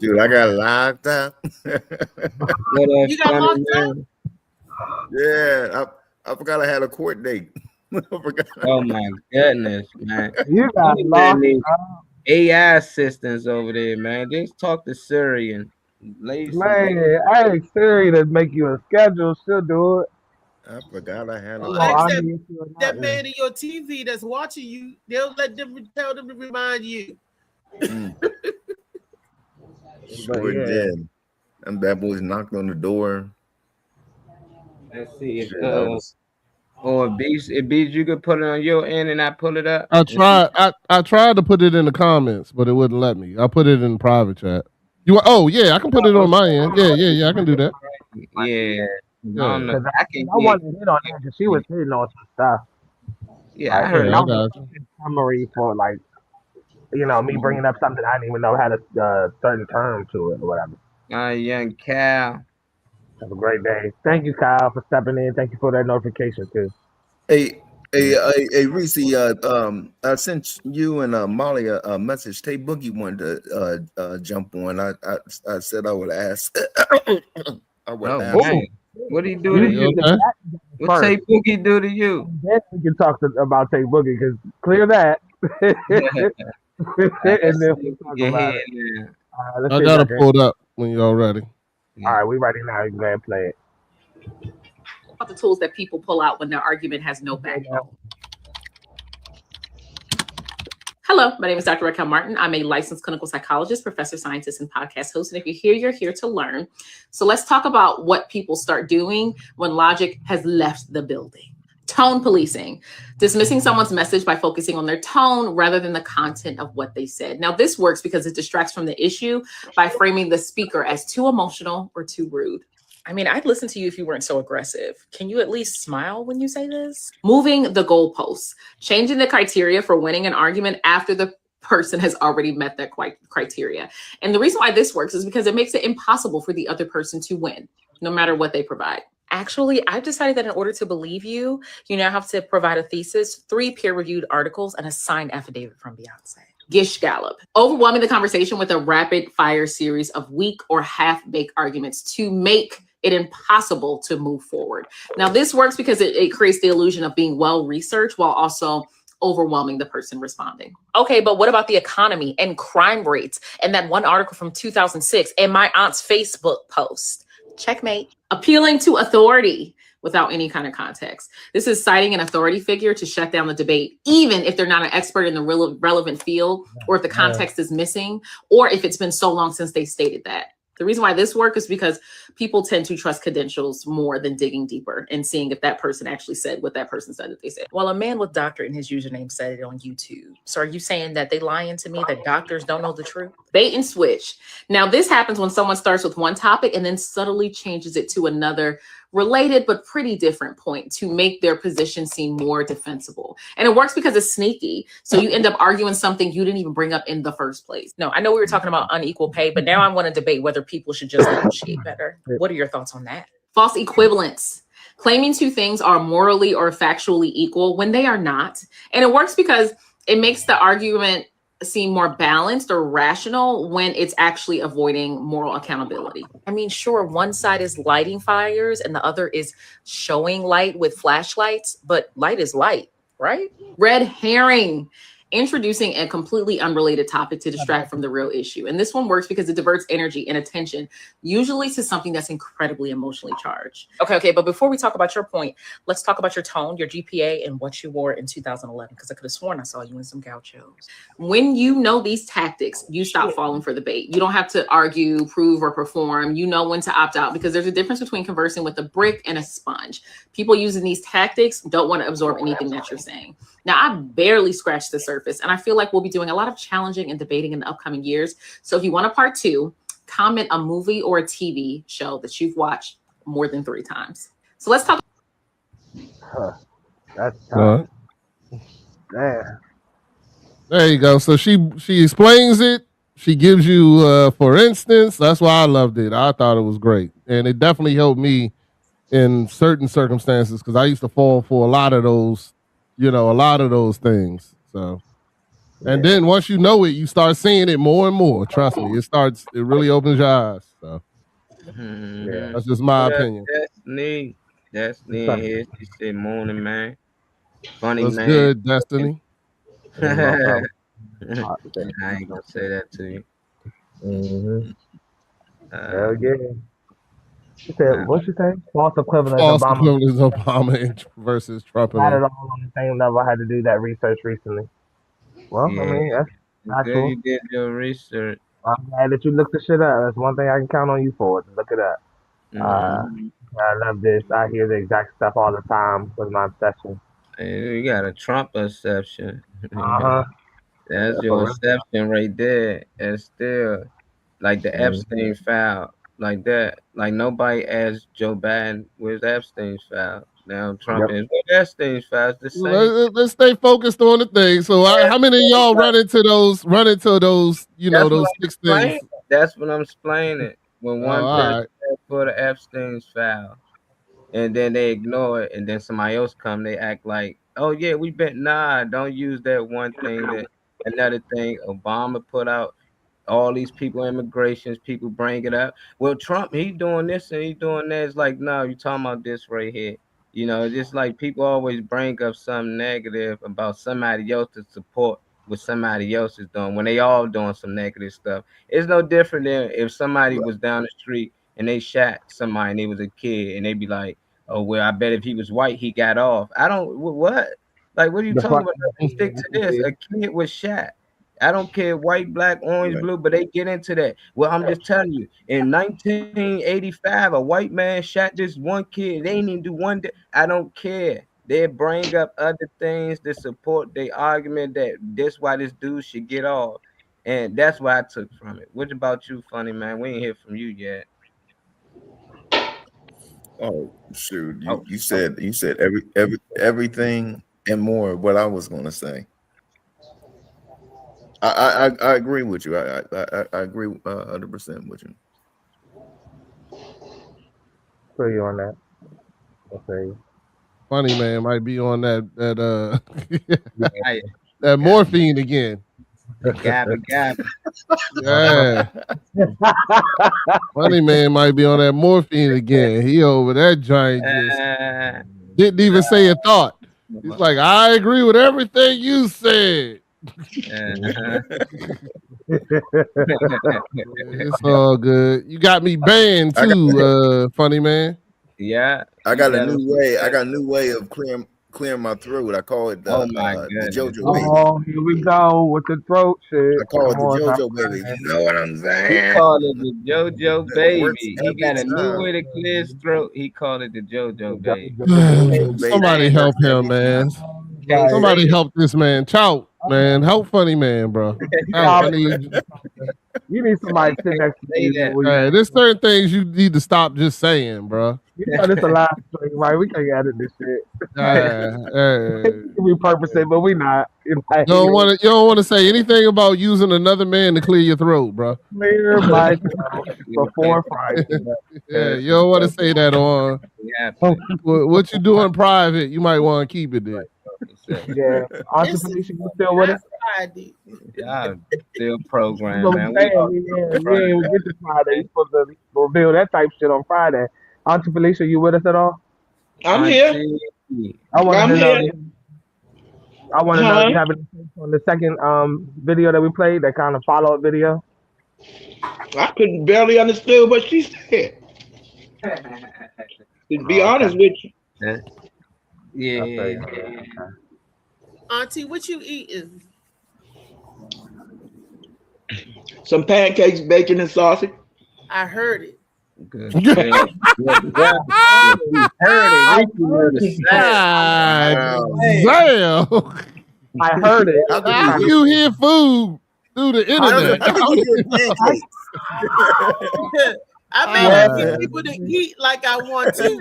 Dude, I got locked up. You got locked up? Yeah, I forgot I had a court date. Oh my goodness, man! You got locked up. AI assistants over there, man. Just talk to Siri and lazy. Man, I ain't Siri to make you a schedule. She'll do it. I forgot I had a that man in your TV that's watching you. They'll tell them to remind you. Sure did. And that boy knocked on the door. Let's see if it beats you could put it on your end and I pull it up. I tried to put it in the comments, but it wouldn't let me. I put it in the private chat. I can put it on my end. Yeah, I can do that. Yeah. I wanted to hit on her because she was hitting on some stuff. Yeah, I heard a summary for me bringing up something I didn't even know had a certain term to it or whatever. Young Cal. Have a great day. Thank you, Kyle, for stepping in. Thank you for that notification too. Hey, Reese, I sent you and Molly a message. Tay Boogie wanted to jump on. I said I would ask. I would ask. What did he do to you? What Tay Boogie do to you? Then we can talk about Tay Boogie because clear that. And then we'll talk Get about ahead it. now. Let's I see if got I it can. pulled up when y'all ready. All right, we ready now. You can go ahead and play it. About the tools that people pull out when their argument has no backbone. Hello, my name is Dr. Raquel Martin. I'm a licensed clinical psychologist, professor, scientist, and podcast host. And if you're here, you're here to learn. So let's talk about what people start doing when logic has left the building. Tone policing, dismissing someone's message by focusing on their tone rather than the content of what they said. Now, this works because it distracts from the issue by framing the speaker as too emotional or too rude. I mean, I'd listen to you if you weren't so aggressive. Can you at least smile when you say this? Moving the goalposts, changing the criteria for winning an argument after the person has already met that criteria. And the reason why this works is because it makes it impossible for the other person to win, no matter what they provide. Actually, I've decided that in order to believe you, you now have to provide a thesis, 3 peer-reviewed articles, and a signed affidavit from Beyonce. Gish Gallop, overwhelming the conversation with a rapid-fire series of weak or half-baked arguments to make it impossible to move forward. Now, this works because it creates the illusion of being well-researched while also overwhelming the person responding. Okay, but what about the economy and crime rates and that one article from 2006 and my aunt's Facebook post? Checkmate. Appealing to authority without any kind of context. This is citing an authority figure to shut down the debate, even if they're not an expert in the relevant field, or if the context is missing, or if it's been so long since they stated that. The reason why this works is because people tend to trust credentials more than digging deeper and seeing if that person actually said what that person said that they said. Well, a man with doctor in his username said it on YouTube. So are you saying that they lying to me, that doctors don't know the truth? Bait and switch. Now, this happens when someone starts with one topic and then subtly changes it to another related but pretty different point to make their position seem more defensible. And it works because it's sneaky. So you end up arguing something you didn't even bring up in the first place. No, I know we were talking about unequal pay, but now I want to debate whether people should just negotiate better. What are your thoughts on that? False equivalence. Claiming two things are morally or factually equal when they are not. And it works because it makes the argument seem more balanced or rational when it's actually avoiding moral accountability. I mean, sure, one side is lighting fires and the other is showing light with flashlights, but light is light, right? Red herring. Introducing a completely unrelated topic to distract from the real issue. And this one works because it diverts energy and attention, usually to something that's incredibly emotionally charged. Okay, but before we talk about your point, let's talk about your tone, your GPA, and what you wore in 2011, because I could have sworn I saw you in some gauchos. When you know these tactics, you stop falling for the bait. You don't have to argue, prove, or perform. You know when to opt out, because there's a difference between conversing with a brick and a sponge. People using these tactics don't want to absorb anything that you're saying. Now, I barely scratched the surface, and I feel like we'll be doing a lot of challenging and debating in the upcoming years. So if you want a part 2, comment a movie or a TV show that you've watched more than 3 times. So let's talk. That's tough. Damn. There you go. So she explains it. She gives you, for instance, that's why I loved it. I thought it was great. And it definitely helped me in certain circumstances because I used to fall for a lot of those things. So, and then once you know it, you start seeing it more and more. Trust me, it really opens your eyes. So, that's just my opinion. That's neat. She said, "Morning, man. Funny What's man." good, Destiny? I ain't gonna say that to you. Hell yeah. She said, what you say? False equivalence Obama versus Trump. Not at all on the same level. I had to do that research recently. Well, Yeah. I mean, that's not Good cool. you did your research. I'm glad that you looked the shit up. That's one thing I can count on you for, to look it up. I love this. I hear the exact stuff all the time with my obsession. Hey, you got a Trump exception. Uh-huh. That's Yeah, your for real. exception right there. And still, like the Epstein file, like that. Like nobody asked Joe Biden where's Epstein's file. Now Trump is where's Epstein's file. It's the same. Let's stay focused on the thing. So, how many of y'all run into those? Those 6 things. That's what I'm explaining. When one person right. asks for the Epstein's file, and then they ignore it, and then somebody else come, they act like, oh yeah, we bet. Nah, don't use that one thing. That another thing Obama put out. All these people, immigrations, people bring it up. Well, Trump, he doing this and he doing that. It's like, no, you talking about this right here. You know, just like people always bring up something negative about somebody else to support what somebody else is doing when they all doing some negative stuff. It's no different than if somebody was down the street and they shot somebody and they was a kid and they be like, oh well, I bet if he was white he got off. I don't what? Like what are you The talking fuck. about? Stick to this. A kid was shot. I don't care white, black, orange, blue, but they get into that. Well, I'm just telling you, in 1985, a white man shot this one kid. They ain't even do one day. I don't care. They bring up other things to support their argument that that's why this dude should get off. And that's what I took from it. What about you, funny man? We ain't hear from you yet. Oh shoot! Oh, You said everything and more. What I was going to say. I agree with you. I agree 100% with you. Feel you on that. Okay. Funny man might be on that Hey, that morphine again. gabba. Yeah. Funny man might be on that morphine again. He over that giant just didn't even say a thought. He's like, I agree with everything you said. It's all good. You got me banned too, funny man. Yeah. I got a new way. I got a new way of clearing my throat. I call it the JoJo baby. Oh, here we go with the throat shit. I call it the JoJo baby. You know what I'm saying? He called it the JoJo baby. He got a new way to clear his throat. He called it the JoJo baby. Somebody help him, man. Somebody help this man. Chow, man. Help funny man, bro. You need somebody to sit next to you. There's certain things you need to stop just saying, bro. You know this a live stream, right? We can't edit this shit. We purpose it, but we not. You don't want to say anything about using another man to clear your throat, bro. Clear my throat before Friday. Yeah, you don't want to say that on. What you do in private, you might want to keep it there. Yeah, Auntie Felicia, you still with us? Yeah, still programmed, man. We ain't get to Friday. You supposed to reveal that type shit on Friday. Auntie Felicia, you with us at all? I'm here. I want to know. here. I want to know if you have anything on the second video that we played, that kind of follow-up video. I couldn't barely understand what she said. To be honest with you. Yeah. Auntie, what you eating? Some pancakes, bacon, and sausage. I heard it. Good. Damn. I heard it. How you hear food through the internet? I may not get people to eat like I want to,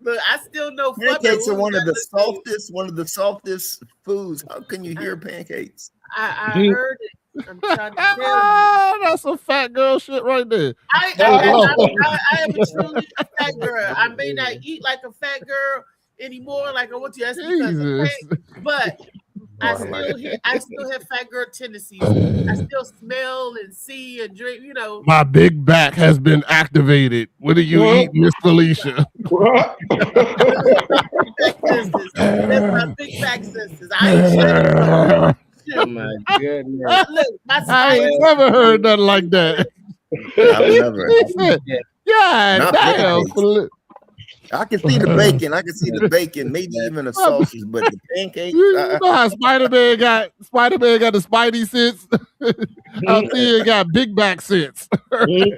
but I still know pancakes are one of the softest foods. How can you hear pancakes? I heard it. I'm trying to tell you. That's some fat girl shit right there. I am truly a fat girl. I may not eat like a fat girl anymore, like I want to. That's because of weight, but I still have fat girl tendencies. I still smell and see and drink. You know, my big back has been activated. What do you eat, Miss Felicia? That's my big back sisters. I ain't oh my goodness! Look, I ain't never heard nothing like that. I've never. Yeah, damn. I can see the bacon. Maybe even the sausage, but the pancakes. You know how Spider-Man got the Spidey sense? Althea got big back sense. Yeah.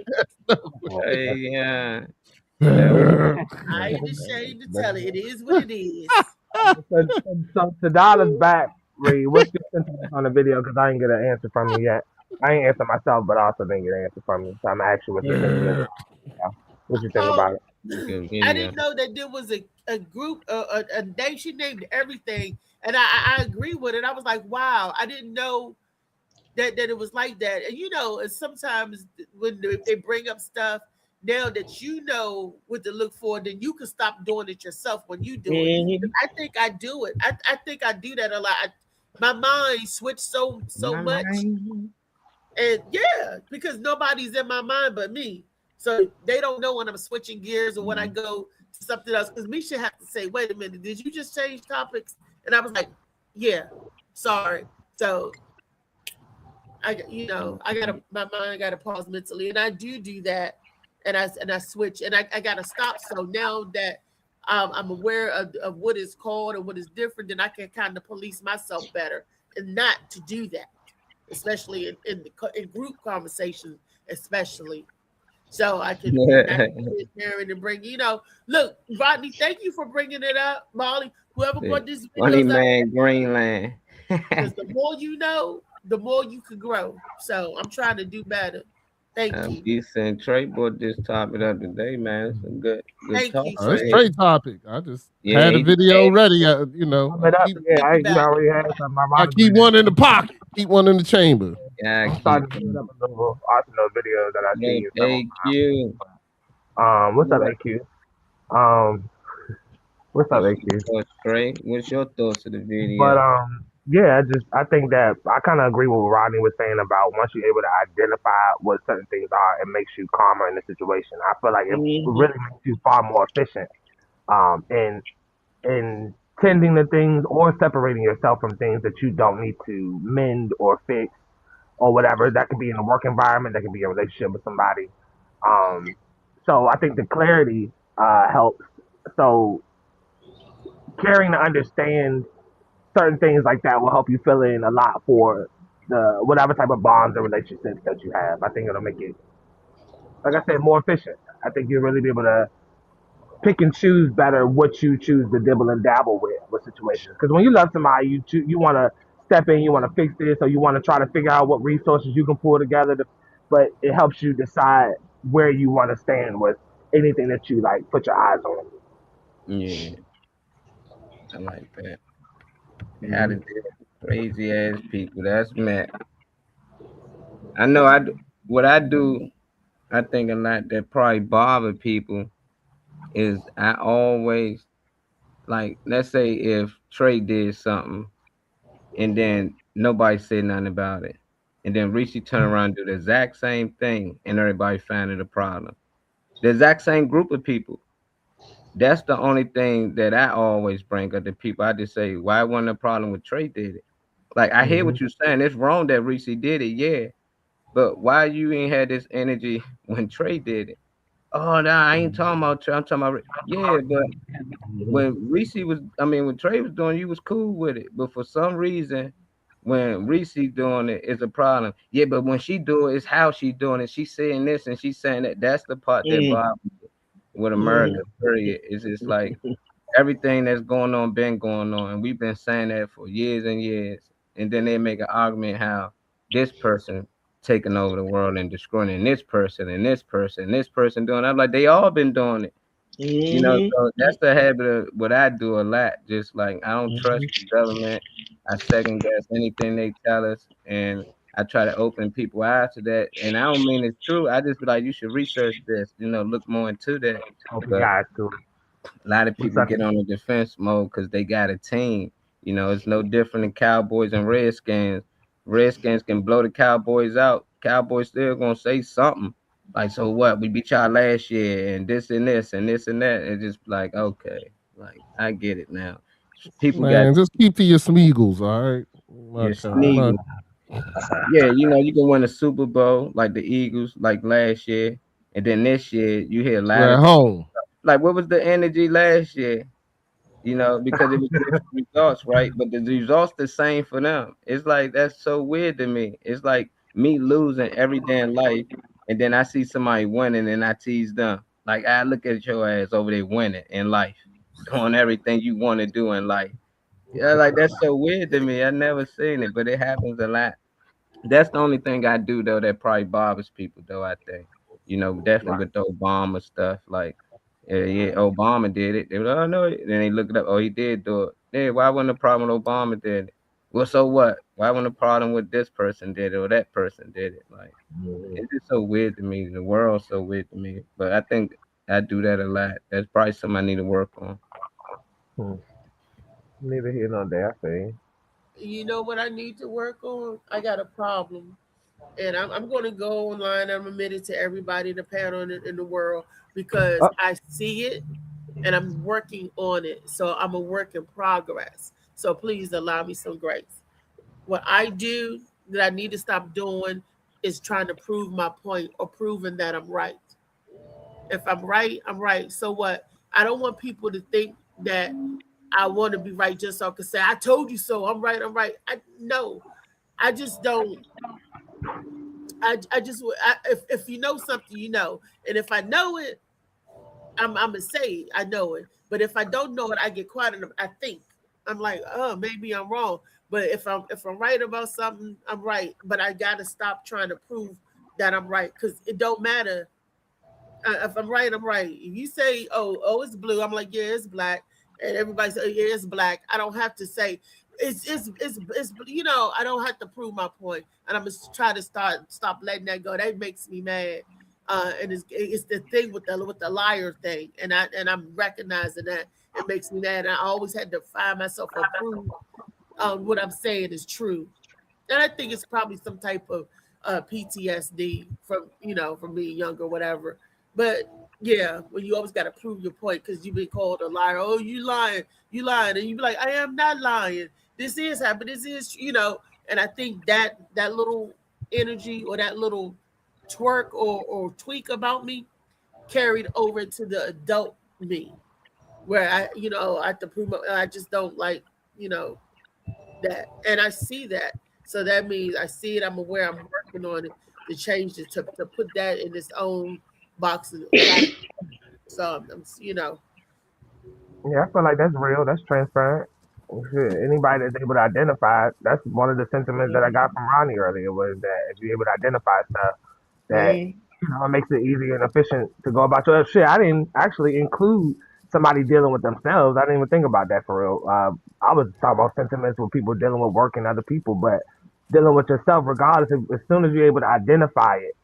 I ain't ashamed to tell it. It is what it is. So to Dollar's back, Ray, what's your sentiment on the video? Because I ain't get an answer from you yet. I ain't answer myself, but I also didn't get an answer from you. So I'm actually what you think. What you think about it? I didn't know that there was a group, a name. She named everything, and I agree with it. I was like, wow, I didn't know that it was like that. And you know, sometimes when they bring up stuff now that you know what to look for, then you can stop doing it yourself when you do it. I think I do it. I think I do that a lot. My mind switched so much, and yeah, because nobody's in my mind but me. So they don't know when I'm switching gears or when I go to something else. Because Misha had to say, wait a minute, did you just change topics? And I was like, Yeah, sorry. So I gotta my mind gotta pause mentally, and I do that, and I switch, and I gotta stop. So now that I'm aware of what is called and what is different, then I can kind of police myself better and not to do that, especially in group conversations, especially. So I can sit there and bring, look, Rodney, thank you for bringing it up, Molly. Whoever brought these Funny videos up, man, Greenland. because the more you know, the more you can grow. So I'm trying to do better. Thank you. Decent. Trey brought this topic up today, man. It's a good Thank talk. you, It's Trey. straight topic. I just Yeah, had a he video ready. But I keep, yeah, Think you about it. already had some I keep one in the pocket, keep one in the chamber. yeah, I'm starting to build up a little arsenal videos that I see. AQ. What's up, AQ? What's up, AQ? Trey, what's your thoughts of the video? But yeah, I think that I kind of agree with what Rodney was saying about once you're able to identify what certain things are, it makes you calmer in the situation. I feel like it really makes you far more efficient in tending to things or separating yourself from things that you don't need to mend or fix or whatever. That could be in a work environment, that could be a relationship with somebody. So I think the clarity helps. So caring to understand certain things like that will help you fill in a lot for the whatever type of bonds and relationships that you have. I think it'll make it, like I said, more efficient. I think you'll really be able to pick and choose better what you choose to dibble and dabble with situations. Because when you love somebody, you want to step in, you want to fix this, or you want to try to figure out what resources you can pull together. But it helps you decide where you want to stand with anything that you like put your eyes on. Yeah, I like that. How to deal with crazy ass people. That's Matt. I know what I do. I think a lot that probably bother people is I always like, let's say if Trey did something and then nobody said nothing about it, and then Rishi turn around and do the exact same thing and everybody find it a problem. The exact same group of people. That's the only thing that I always bring up to people. I just say, why wasn't a problem with Trey did it? Like, I hear what you're saying. It's wrong that Rishi did it, yeah. But why you ain't had this energy when Trey did it? Oh, no, I ain't talking about Trey. I'm talking about yeah, but when when Trey was doing, you was cool with it. But for some reason, when Reese doing it, it's a problem. Yeah, but when she do it, it's how she doing it. She's saying this and she's saying that. That's the part that bothers me with America. Period. It's just like everything that's going on been going on, and we've been saying that for years and years. And then they make an argument how this person taking over the world and destroying this person and this person and this person doing it. I'm like, they all been doing it. So that's the habit of what I do a lot. Just like I don't trust the government. I second guess anything they tell us, and I try to open people's eyes to that. And I don't mean it's true. I just be like, you should research this. Look more into that. But a lot of people get on the defense mode because they got a team. It's no different than Cowboys and Redskins. Redskins can blow the Cowboys out. Cowboys still gonna say something. Like, so what? We beat y'all last year and this and this and this and that. It's just like, okay, like I get it now. People just keep to your Smeagol's, all right? Your Smeagol. Yeah, you can win a Super Bowl like the Eagles, like last year, and then this year you hear a lot at home. Like, what was the energy last year? Because it was different results, right? But the results the same for them. It's like that's so weird to me. It's like me losing every day in life, and then I see somebody winning and I tease them. Like, I look at your ass over there winning in life, doing everything you want to do in life. Yeah, like that's so weird to me. I never seen it, but it happens a lot. That's the only thing I do though that probably bothers people though, I think. Definitely with the Obama stuff. Like, yeah, Obama did it. They were like, oh no, then they look it up. Oh, he did do it. Yeah, why wasn't the problem when Obama did it? Well, so what? Why wasn't the problem with this person did it or that person did it? Like, it's just so weird to me. The world's so weird to me. But I think I do that a lot. That's probably something I need to work on. Neither here nor there, I say. You know what I need to work on? I got a problem. And I'm going to go online. I'm admitted to everybody in the panel in the world because I see it and I'm working on it. So I'm a work in progress. So please allow me some grace. What I do that I need to stop doing is trying to prove my point or proving that I'm right. If I'm right, I'm right. So what? I don't want people to think that I want to be right just so I can say, I told you so. I'm right. I'm right. No, I just don't. If you know something, you know. And if I know it, I'm gonna say I know it. But if I don't know it, I get quiet and I think. I'm like, oh, maybe I'm wrong. But if I'm right about something, I'm right. But I gotta stop trying to prove that I'm right because it don't matter. If I'm right, I'm right. If you say, oh, it's blue, I'm like, yeah, it's black, and everybody says, yeah, it's black. I don't have to say it's you know, I don't have to prove my point, and I'm just try to stop letting that go. That makes me mad, and it's the thing with the liar thing, and I'm recognizing that it makes me mad. And I always had to find myself a proof what I'm saying is true, and I think it's probably some type of PTSD from from being younger, or whatever. But yeah, when you always got to prove your point because you've been called a liar. Oh, you lying, and you be like, I am not lying. This is happening. This is, and I think that little energy or that little twerk or tweak about me carried over to the adult me, where I have to prove I just don't like, that, and I see that. So that means I see it. I'm aware. I'm working on it to change it to put that in its own box. So Yeah, I feel like that's real. That's transparent. Shit, anybody that's able to identify, that's one of the sentiments that I got from Ronnie earlier was that if you're able to identify stuff, that it makes it easier and efficient to go about your shit. I didn't actually include somebody dealing with themselves. I didn't even think about that for real. I was talking about sentiments with people dealing with work and other people, but dealing with yourself, regardless, as soon as you're able to identify it,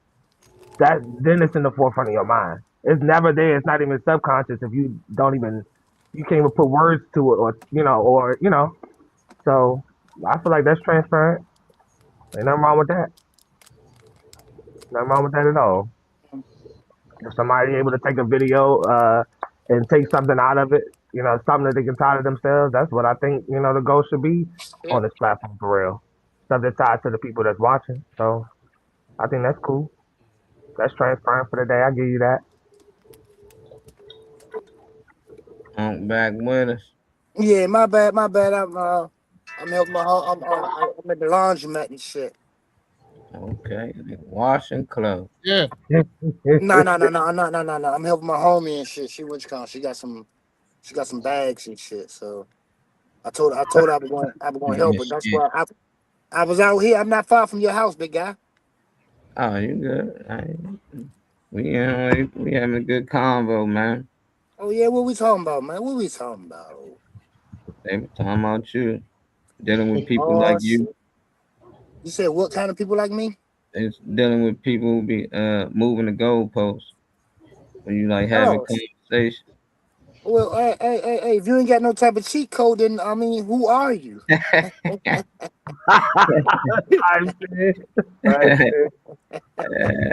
then it's in the forefront of your mind. It's never there. It's not even subconscious if you can't even put words to it, or. So I feel like that's transparent. Ain't nothing wrong with that. Nothing wrong with that at all. If somebody able to take a video and take something out of it, something that they can tie to themselves, that's what I think, the goal should be on this platform for real. Something tied to the people that's watching. So I think that's cool. That's transparent for the day. I give you that. Back with us. Yeah, my bad. I'm helping my home. I'm at the laundromat and shit. Okay, washing clothes. Yeah. No. I'm helping my homie and shit. She she got some bags and shit. So I told her I was going to help her. That's why I was out here. I'm not far from your house, big guy. Oh, you good? We having a good convo, man. Oh yeah, what we talking about, man? What we talking about? They were talking about you dealing with people like you. You said what kind of people like me? It's dealing with people who be moving the goalposts when you like having conversation. Well, hey, if you ain't got no type of cheat code, then I mean, who are you?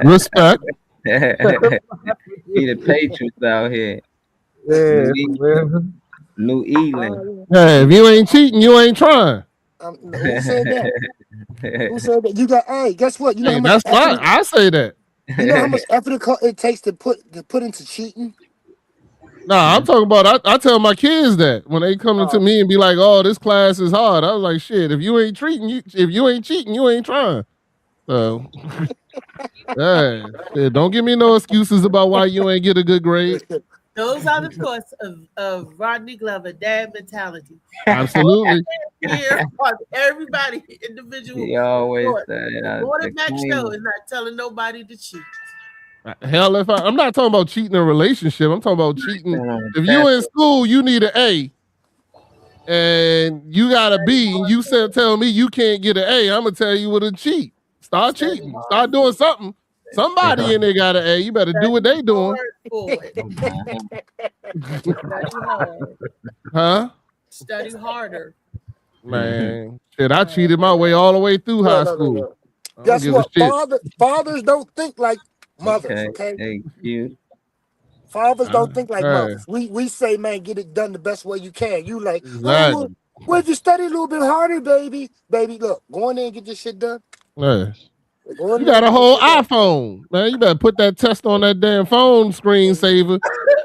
Respect. Be the Patriots out here. New England. Hey, if you ain't cheating, you ain't trying. Who said that? Who said that? You got. Hey, guess what? You know how much that's why I say that. You know how much effort it takes to put into cheating? Nah, I'm talking about. I tell my kids that when they come to me and be like, "Oh, this class is hard." I was like, "Shit, if you ain't cheating, you ain't trying." So, hey, shit, don't give me no excuses about why you ain't get a good grade. Those are the parts of Rodney Glover, dad mentality. Absolutely. Here on everybody individual. He always say Gordon Mac Show is not telling nobody to cheat. Hell, I'm not talking about cheating in a relationship. I'm talking about cheating. If you in school, you need an A, and you got a B, and you tell me you can't get an A, I'm gonna tell you what to cheat. Start cheating. Start doing something. Somebody in there got an A. You better do what they doing. Huh? Study harder. Man, shit, I cheated my way all the way through high school. Guess what? Fathers don't think like mothers. Okay. Thank you. Fathers don't think like mothers. We say, man, get it done the best way you can. You like, Well, just study a little bit harder, baby. Baby, look, go in there and get this shit done. Yeah. Go in You there got and a get whole this shit done. iPhone, man. You better put that test on that damn phone screensaver.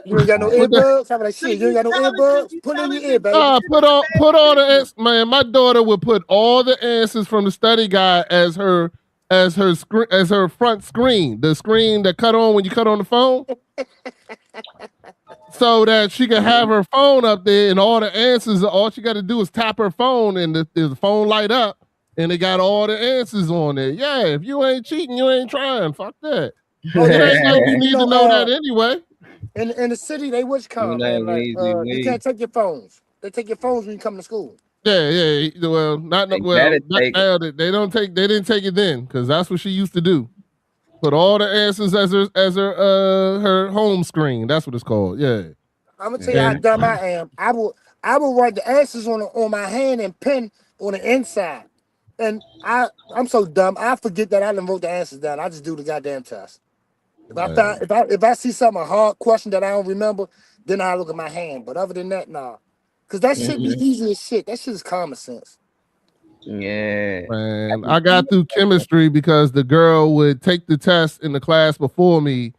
You ain't got no Put that- earbuds? How about that shit? You ain't got no earbuds? Put in your ear, baby. put all the answers. Man, my daughter would put all the answers from the study guide as her front screen, the screen that cut on when you cut on the phone, so that she can have her phone up there and all the answers. All she got to do is tap her phone and the phone light up and it got all the answers on there. Yeah, if you ain't cheating, you ain't trying. Fuck that. Oh, It yeah, ain't like you you need to know, know that anyway. in the city, they which You come, know, man. Like, you can't take your phones. They take your phones when you come to school. Yeah. Well, They well. better Not take it. now that they don't take. They didn't take it then because that's what she used to do. Put all the answers as her home screen. That's what it's called. Yeah. I'm gonna tell you how dumb I am. I will write the answers on my hand and pen on the inside. And I'm so dumb. I forget that I done wrote the answers down. I just do the goddamn test. If I see something a hard question that I don't remember, then I look at my hand. But other than that, nah. Cause that shit be easy as shit. That shit is common sense. Yeah. Man, I got through chemistry because the girl would take the test in the class before me,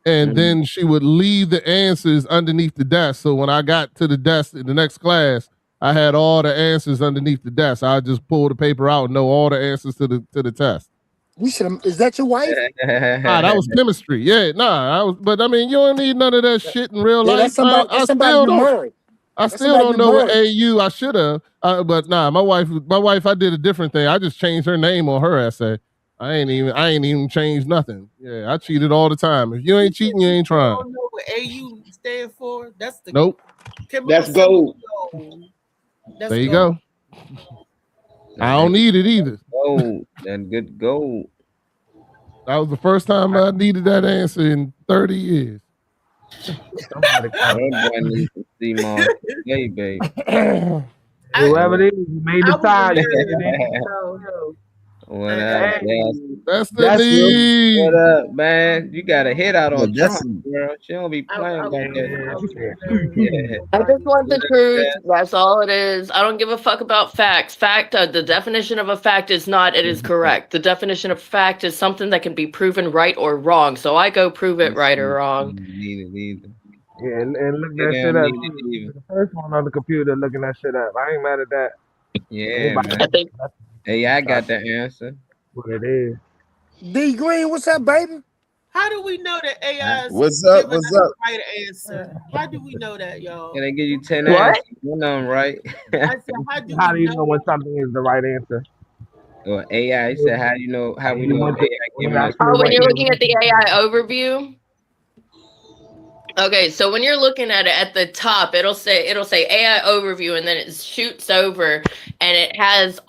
and then she would leave the answers underneath the desk. So when I got to the desk in the next class, I had all the answers underneath the desk. I just pull the paper out and know all the answers to the test. We should. Is that your wife? That was chemistry. Yeah, but I mean, you don't need none of that shit in real life. That's somebody. That's somebody you married. I still don't know what AU I should have, but nah, my wife, I did a different thing. I just changed her name on her essay. I ain't even changed nothing. Yeah, I cheated all the time. If you ain't cheating, you ain't trying. You don't know what AU stand for? That's the Nope. That's gold. That's There you gold. go. I don't need it either. Gold. That good gold. That was the first time I needed that answer in 30 years. Everybody needs to see my hey, baby. Whoever it is, you made the time. What up, That's the lead. What up, man? You got a hit out on that's Trump, girl. She don't be playing like that. I just want the truth. That's all it is. I don't give a fuck about facts. The definition of a fact is not it is correct. The definition of fact is something that can be proven right or wrong. So I go prove it right or wrong. Neither. Yeah, and look that shit up. The first one on the computer looking that shit up. I ain't mad at that. Yeah, man. Hey, I got the answer. What it is. D Green, what's up, baby? How do we know that AI is What's up? giving What's us up? the right answer? How do we know that, y'all? Can I give you 10 What? answers? One of them right. I said, How do you know when something is the right answer? Or AI. He said, how we know AI giving us Oh, when you're looking at the AI overview. Okay, so when you're looking at it at the top, it'll say AI overview, and then it shoots over, and it has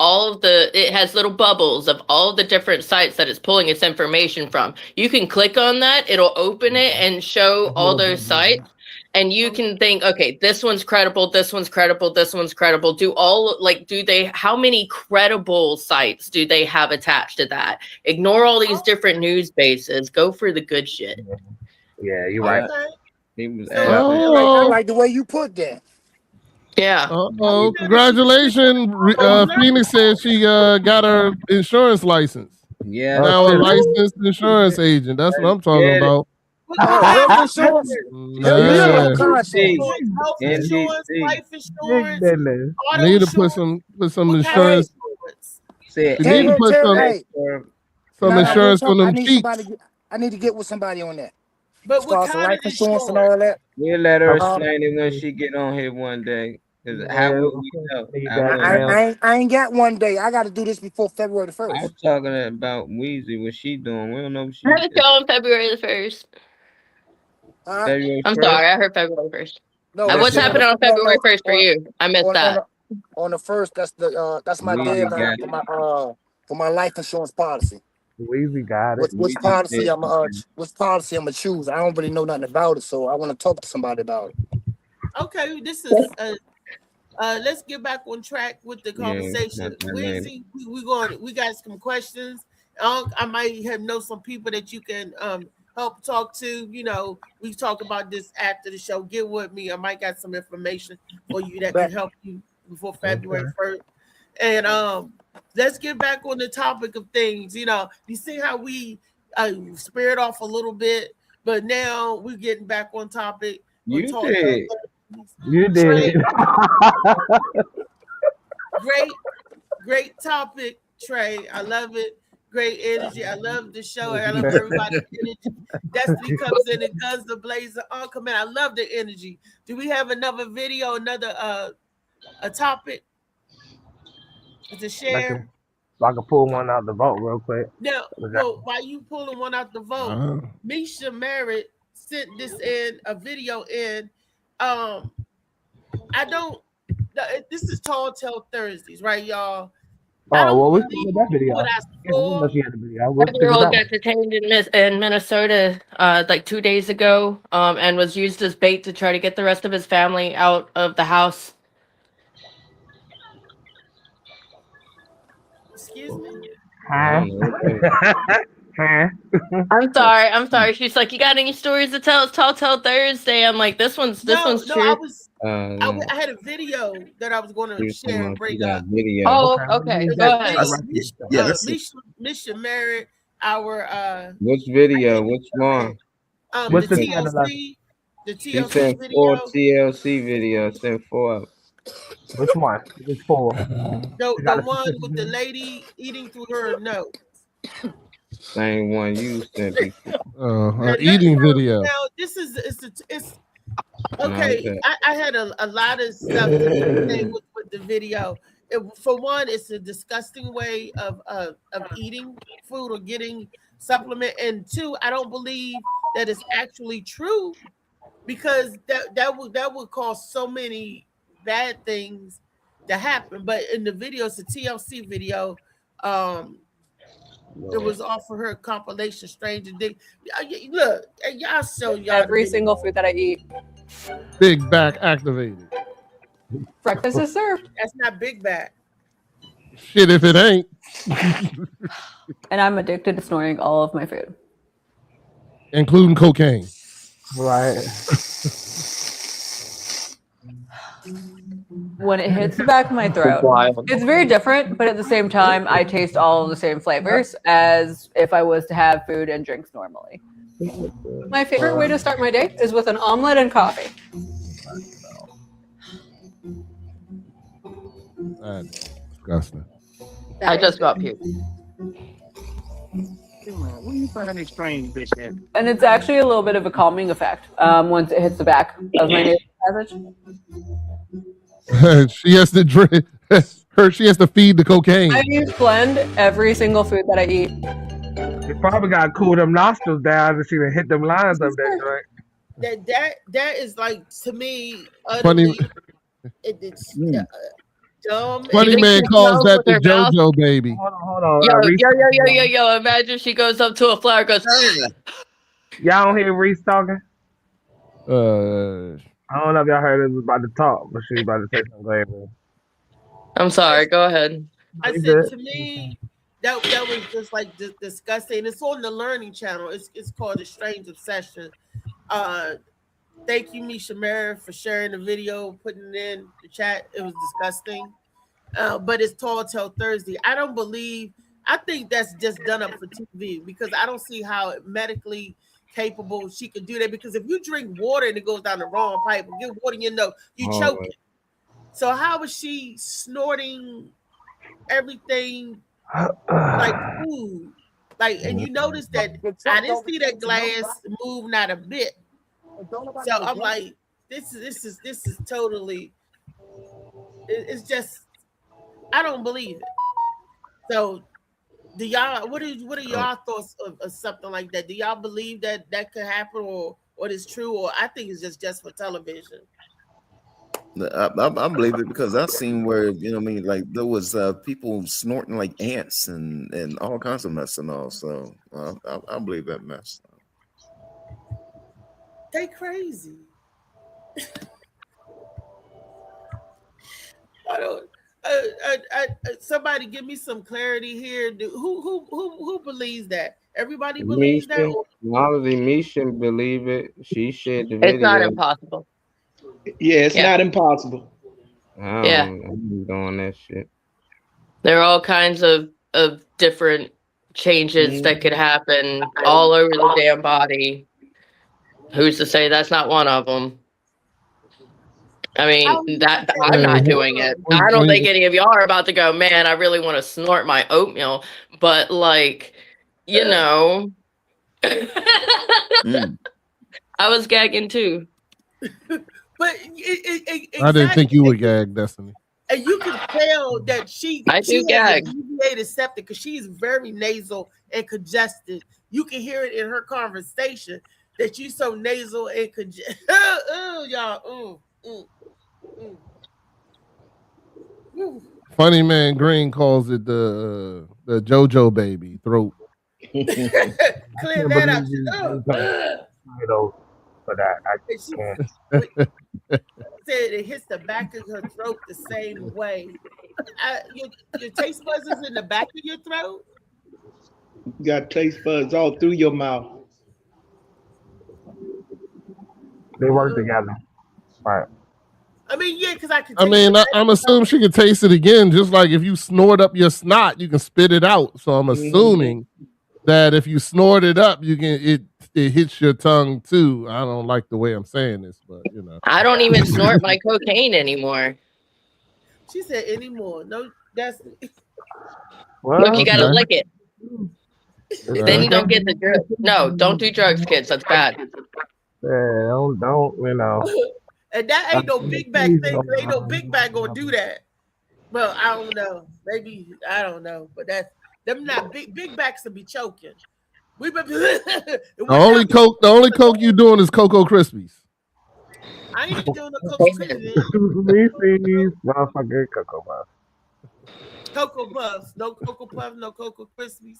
little bubbles of all the different sites that it's pulling its information from. You can click on that, it'll open it and show all those sites, and you can think, okay, this one's credible, this one's credible, this one's credible. How many credible sites do they have attached to that? Ignore all these different news bases. Go for the good shit. Yeah, you're right. I like the way you put that. Yeah. Oh, congratulations. Phoenix said she got her insurance license. Yeah. Now a licensed insurance agent. That's what I'm talking about. Health insurance. Life insurance, auto Need to insurance. put some insurance. You need to put some insurance on them cheeks. I need to get with somebody on that. But what kind life of insurance and all that. We'll let her explain it when she get on here one day. How will we know? I ain't got one day. I got to do this before February the 1st. I'm talking about Weezy. What she doing? We don't know what she I have a show on February the 1st. February I'm 1st? sorry, I heard February 1st. No, What's happening on February 1st for you? I missed that. On the 1st, that's my deadline for my life insurance policy. Weezy got it. Which policy I'm gonna choose? I don't really know nothing about it, so I want to talk to somebody about it. Okay, this is let's get back on track with the conversation. Weezy, we got some questions. I might know some people that you can help talk to. You know, we talk about this after the show. Get with me. I might got some information for you that can help you before February 1st. And let's get back on the topic of things. You know, you see how we spared off a little bit, but now we're getting back on topic. You did. You did. Great topic, Trey. I love it. Great energy. I love the show. I love everybody's energy. Destiny comes in and guns the blazer. Uncle man, I love the energy. Do we have another video, another a topic to share? I can pull one out the vote real quick. Now, well, while you pulling one out the vote, Misha Merritt sent this in a video in. This is Tall Tale Thursdays, right, y'all? Oh, well, we see that video. Girl got detained in Minnesota like 2 days ago, and was used as bait to try to get the rest of his family out of the house. Excuse me? Huh? I'm sorry. She's like, you got any stories to tell? It's Tall Tale Thursday. I'm like, this one's true. I had a video that I was going to share and bring up. Oh, okay. Go ahead. Misha Merritt, our which video? Which one? The TLC. The TLC sent video. 4 TLC videos. Sent 4. Which one? Which 4? The one with the lady eating through her nose. Same one you sent before. Eating video. Now this is it's okay. I had a lot of stuff to say with the video. For one, it's a disgusting way of eating food or getting supplement, and two, I don't believe that it's actually true, because that would cause so many bad things to happen. But in the video, it's a TLC video. It was off of her compilation, Stranger Things. Look, y'all show y'all every single food that I eat. Big back activated. Breakfast is served. That's not big back. Shit, if it ain't. And I'm addicted to snoring all of my food, including cocaine. Right. When it hits the back of my throat, it's very different, but at the same time, I taste all of the same flavors as if I was to have food and drinks normally. My favorite way to start my day is with an omelet and coffee. That's disgusting. I just got puked. Where you find any strange bitch at? And it's actually a little bit of a calming effect once it hits the back of my nasal passage. She has to drink. She has to feed the cocaine. I use blend every single food that I eat. You probably got to cool them nostrils down and she can hit them lines up there, right? That is like, to me, Funny. It's dumb. Funny man calls that the JoJo baby. Hold on. Yo! Imagine she goes up to a flower, goes. Y'all don't hear Reese talking? I don't know if y'all heard it was about to talk, but she was about to say something. I'm sorry. Go ahead. I said, to me, that was just like disgusting. It's on the Learning Channel. It's called The Strange Obsession. Thank you, Misha Merritt, for sharing the video, putting it in the chat. It was disgusting. But it's Tall Tale Thursday. I think that's just done up for TV, because I don't see how medically capable she could do that, because if you drink water and it goes down the wrong pipe and get water in your nose, you choke it. So how is she snorting everything like food? Like, and you notice that I didn't see that glass move not a bit. So I'm like, this is totally, it's just, I don't believe it. So do y'all, what are y'all thoughts of something like that? Do y'all believe that could happen, or it's true, or I think it's just for television? I believe it, because I've seen where, you know what I mean, like there was people snorting like ants and all kinds of mess and all. So I believe that mess. They crazy. I don't. Somebody give me some clarity here. Who believes that? Everybody believes that? Honestly, Misha believe it. She shared the video. It's not impossible. Yeah, it's not impossible. Yeah. I'm doing that shit. There are all kinds of different changes that could happen all over the damn body. Who's to say that's not one of them? I mean, that I'm not doing it. I don't think any of y'all are about to go, man, I really want to snort my oatmeal. But like, you know, I was gagging too. But I didn't think you would gag, Destiny. And you can tell that she has a deviated septic because she's very nasal and congested. You can hear it in her conversation that she's so nasal and congested. Y'all. Funny Man Green calls it the JoJo baby throat. Clear that up. For that, I said it hits the back of her throat the same way. Your taste buds is in the back of your throat. You got taste buds all through your mouth. They work together, right? I mean, yeah, because I can. I'm assuming she can taste it again, just like if you snort up your snot, you can spit it out. So I'm assuming that if you snort it up, you can it hits your tongue too. I don't like the way I'm saying this, but you know. I don't even snort my cocaine anymore. She said anymore. No, that's. Well, Look, you gotta lick it. Then you don't get the drugs. No, don't do drugs, kids. That's bad. Yeah, don't you know. And that ain't no big bag thing. Ain't no big bag gonna do that. Well, I don't know. Maybe I don't know, but that's them not big bags to be choking. We been the only coke you doing is Cocoa Krispies. I ain't doing the Cocoa Krispies. Motherfucker, Cocoa Puffs. Cocoa Puffs, no Cocoa Puffs, no Cocoa Krispies.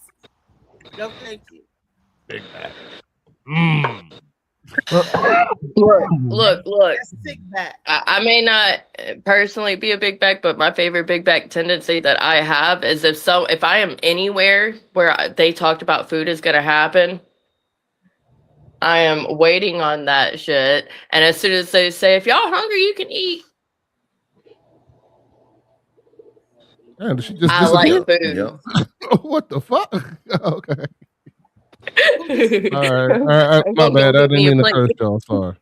No, thank you. Big bag. Look. That's sick back. I may not personally be a big back, but my favorite big back tendency that I have is if I am anywhere where they talked about food is gonna happen, I am waiting on that shit. And as soon as they say, if y'all hungry, you can eat. Man, she just I like food. What the fuck? Okay. All right. My bad. I didn't mean to curse y'all. Sorry.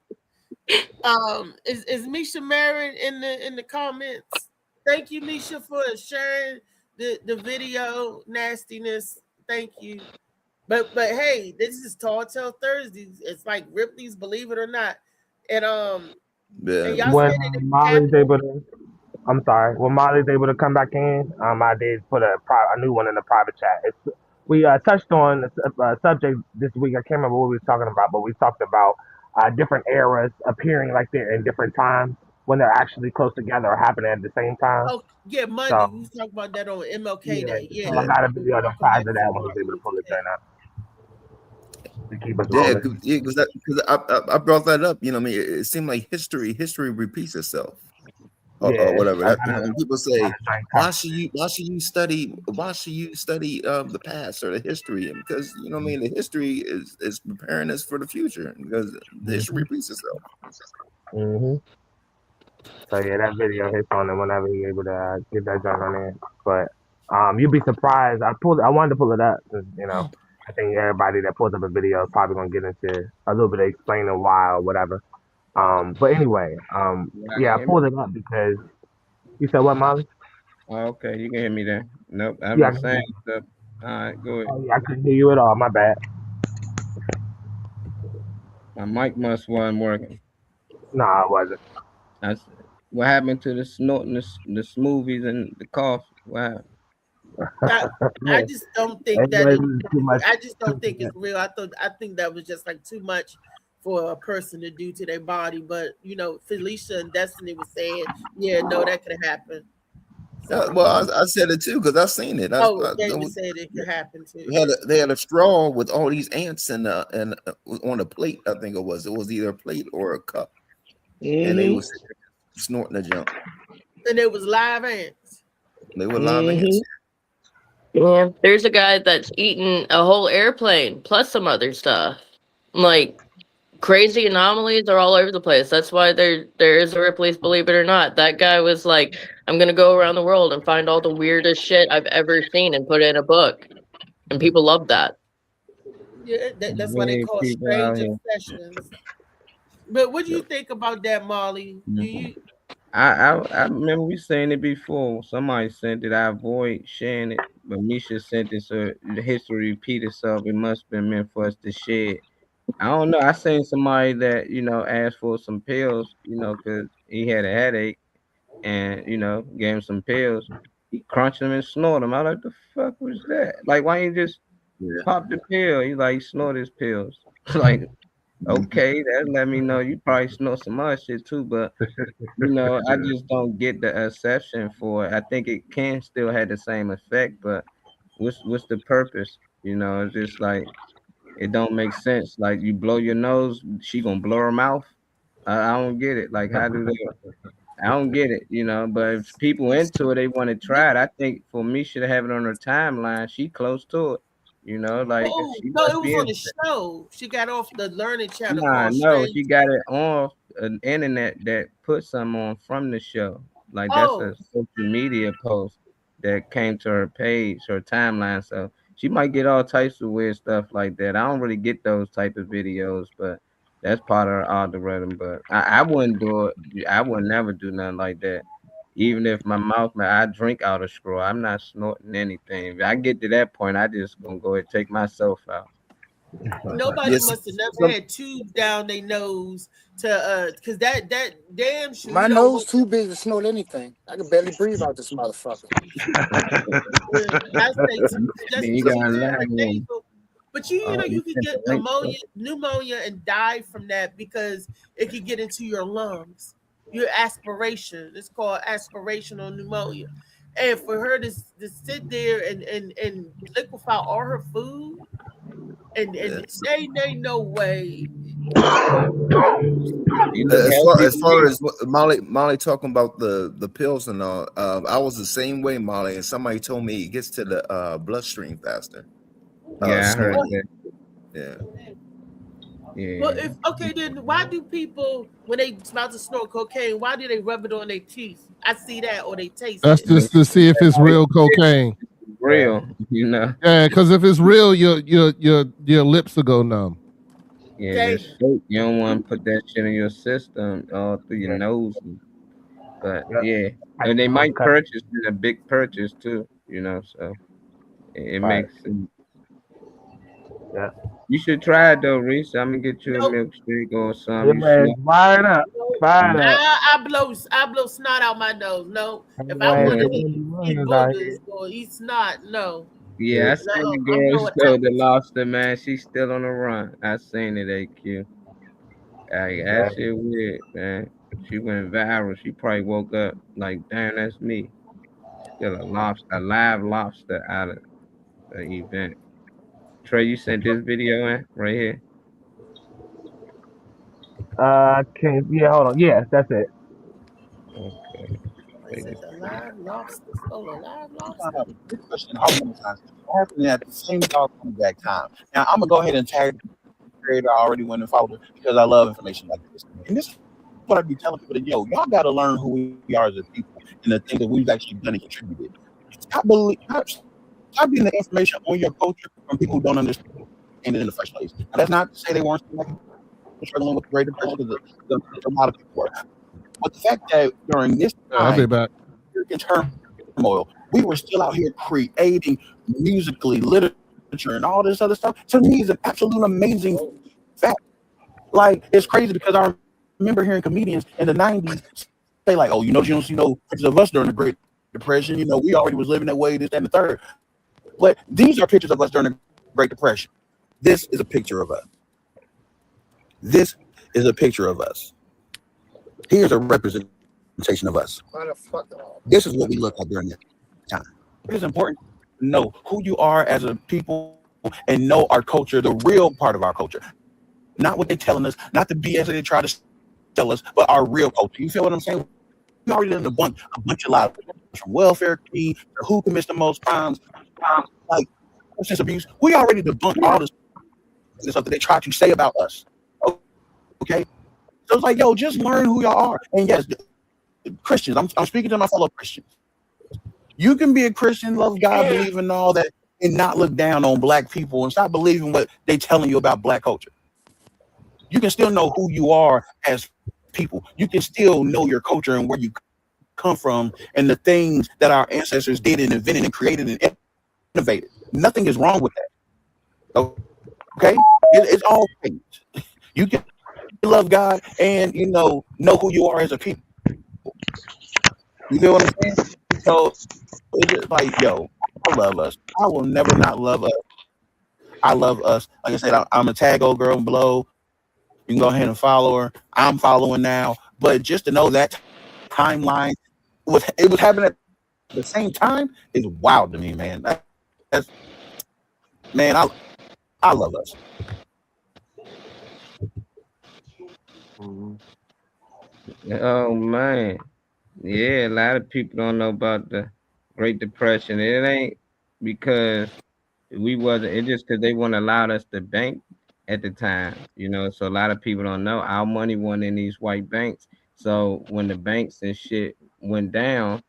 Is Misha Marin in the comments? Thank you, Misha, for sharing the video nastiness. Thank you. But hey, this is Tall Tale Thursdays. It's like Ripley's Believe It or Not. And and y'all when said it Molly's able to, I'm sorry. When Molly's able to come back in, I did put a new one in the private chat. We touched on a subject this week. I can't remember what we were talking about, but we talked about different eras appearing like they're in different times when they're actually close together or happening at the same time. Oh yeah, Monday. So, we talked about that on MLK Day. Yeah, so I got a video that ties to that when he's able to pull it right now. To keep us rolling. Because I brought that up. You know, I mean, it seemed like history repeats itself. Or whatever. When people say, why should you study the past or the history? And because you know what I mean, the history is preparing us for the future because the history repeats itself. So yeah, that video hits on it whenever he's able to get that joint on there. But you'd be surprised. I wanted to pull it up because you know I think everybody that pulls up a video is probably gonna get into a little bit of explaining why or whatever. But anyway, yeah, I pulled it up because you said what, Molly? Oh, okay, you can hear me there. Nope, I'm just saying stuff. All right, go ahead. Oh, yeah, I couldn't hear you at all. My bad. My mic wasn't working. No, it wasn't. What happened to the snorting, the smoothies and the cough? Wow. I just don't think that. I just don't think it's real. I think that was just like too much for a person to do to their body. But you know, Felicia and Destiny was saying, yeah, no, that could happen. So, well, I said it too because I've seen it. You said it could happen too. They had a straw with all these ants and on a plate. I think it was either a plate or a cup, and they was snorting the junk. And it was live ants. They were live ants. Yeah, there's a guy that's eating a whole airplane plus some other stuff, like crazy anomalies are all over the place. That's why there is a Ripley's Believe It or Not. That guy was like, I'm gonna go around the world and find all the weirdest shit I've ever seen and put it in a book. And people love that. Yeah, that's why they call strange obsessions. But what do you think about that, Molly? Do you I remember we saying it before. Somebody sent it. I avoid sharing it, but Misha sent it, so the history repeat itself. It must have been meant for us to share it. I don't know. I seen somebody that asked for some pills, because he had a headache, and gave him some pills. He crunched them and snorted them. I like, the fuck was that? Like, why you just pop the pill? He like snort his pills. Like, okay, that let me know you probably snort some other shit too, but I just don't get the exception for it. I think it can still have the same effect, but what's the purpose? It's just like it don't make sense. Like, you blow your nose, she gonna blow her mouth. I don't get it. Like, how do they? I don't get it, But if people into it, they want to try it. I think for me, should have it on her timeline. She close to it, like Oh she no, must it be was on in. the show. She got off the learning channel Nah, called no, Strange. she got it on an internet that put some on from the show. Like, that's Oh, a social media post that came to her page, her timeline. So she might get all types of weird stuff like that. I don't really get those type of videos, but that's part of her algorithm. But I wouldn't do it. I would never do nothing like that. Even if my mouth, man, I drink out of straw. I'm not snorting anything. If I get to that point, I just gonna go ahead and take myself out. nobody Yes, must have never had tubes down their nose to because that damn sure My you don't nose want too big to snort anything. I can barely breathe out this motherfucker. I say just You because gotta you lie have a to him. nasal. But you know You you could sent get the link, bro. pneumonia and die from that because it could get into your lungs. Your aspiration. It's called aspirational pneumonia. And for her to sit there and liquefy all her food and say ain't no way. You look healthy As to far me. as Molly talking about the pills and all, I was the same way, Molly, and somebody told me it gets to the bloodstream faster. Yeah, I heard Snorting. that. Yeah. Well, Yeah. if okay, then why do people when they about to snort cocaine, why do they rub it on their teeth? I see that or they taste That's it. just to see if it's real cocaine. Real, Yeah, because if it's real, your lips will go numb. Yeah, it's fake. You don't want to put that shit in your system all through your nose. But yeah, and they might purchase in a big purchase too. So it makes sense. Yeah. You should try it though, Reese. I'm gonna get you a milkshake or Yeah, something. You man, smoke. fire it up. Fire it up. I blow snot out my nose. No, if I Boy, want to it's eat Wendy Williams out boogers or eat snot, no. Yeah, I seen the I'm girl going stole the lobster, man. She's still on the run. I seen it, AQ. That shit weird, man. She went viral. She probably woke up like, damn, that's me. Still a live lobster out of the event. Trey, you sent this video in right here. Yeah, hold on. Yes, that's it. Okay. Is it a live lobster? Stole a live lobster? Happening at the same exact time. Now I'm gonna go ahead and tag the creator I already went and followed because I love information like this. And this is what I be telling people that y'all gotta learn who we are as a people and the things that we've actually done and contributed. Stop getting the information on your culture from people who don't understand it in the first place. Now, that's not to say they weren't struggling with the Great Depression because a lot of people were. But the fact that during this I'll be time, back. in turmoil, we were still out here creating musically, literature, and all this other stuff. To me, is an absolute amazing fact. Like, it's crazy because I remember hearing comedians in the 90s say, like, oh, you don't see no pictures of us during the Great Depression. We already was living that way, this, that, and the third. But these are pictures of us during the Great Depression. This is a picture of us. This is a picture of us. Here's a representation of us. This is what we look like during that time. It is important to know who you are as a people and know our culture, the real part of our culture. Not what they're telling us, not the BS that they try to tell us, but our real culture. You feel what I'm saying? We already done a bunch of lies, from welfare to who commits the most crimes, like substance abuse. We already debunked all this stuff that they try to say about us. Okay, so it's like, yo, just learn who y'all are. And yes, Christians, I'm speaking to my fellow Christians. You can be a Christian, love God, believe in all that, and not look down on black people and stop believing what they telling you about black culture. You can still know who you are as people. You can still know your culture and where you come from and the things that our ancestors did and invented and created and innovated. Nothing is wrong with that. Okay? It's all great. You can love God and know who you are as a people. You feel what I'm saying? So it's just like, yo, I love us. I will never not love us. I love us. Like I said, I'm a tag old girl below. You can go ahead and follow her. I'm following now. But just to know that timeline it was happening at the same time is wild to me, man. That's man, I love us. Oh man, yeah. A lot of people don't know about the Great Depression. It ain't because we wasn't. It just because they wouldn't allow us to bank at the time. So a lot of people don't know our money went in these white banks. So when the banks and shit went down,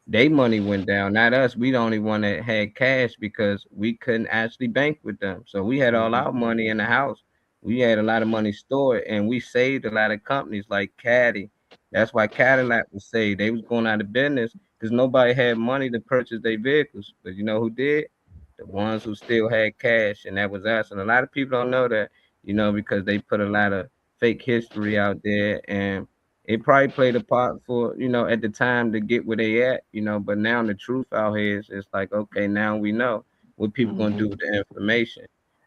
they money went down, not us. We the only one that had cash because we couldn't actually bank with them. So we had all our money in the house. We had a lot of money stored, and we saved a lot of companies like Caddy. That's why Cadillac was saved. They was going out of business because nobody had money to purchase their vehicles. But you know who did? The ones who still had cash, and that was us. And a lot of people don't know that, because they put a lot of fake history out there, and it probably played a part for, at the time to get where they at, but now the truth out here is it's like, okay, now we know what people gonna do with the information,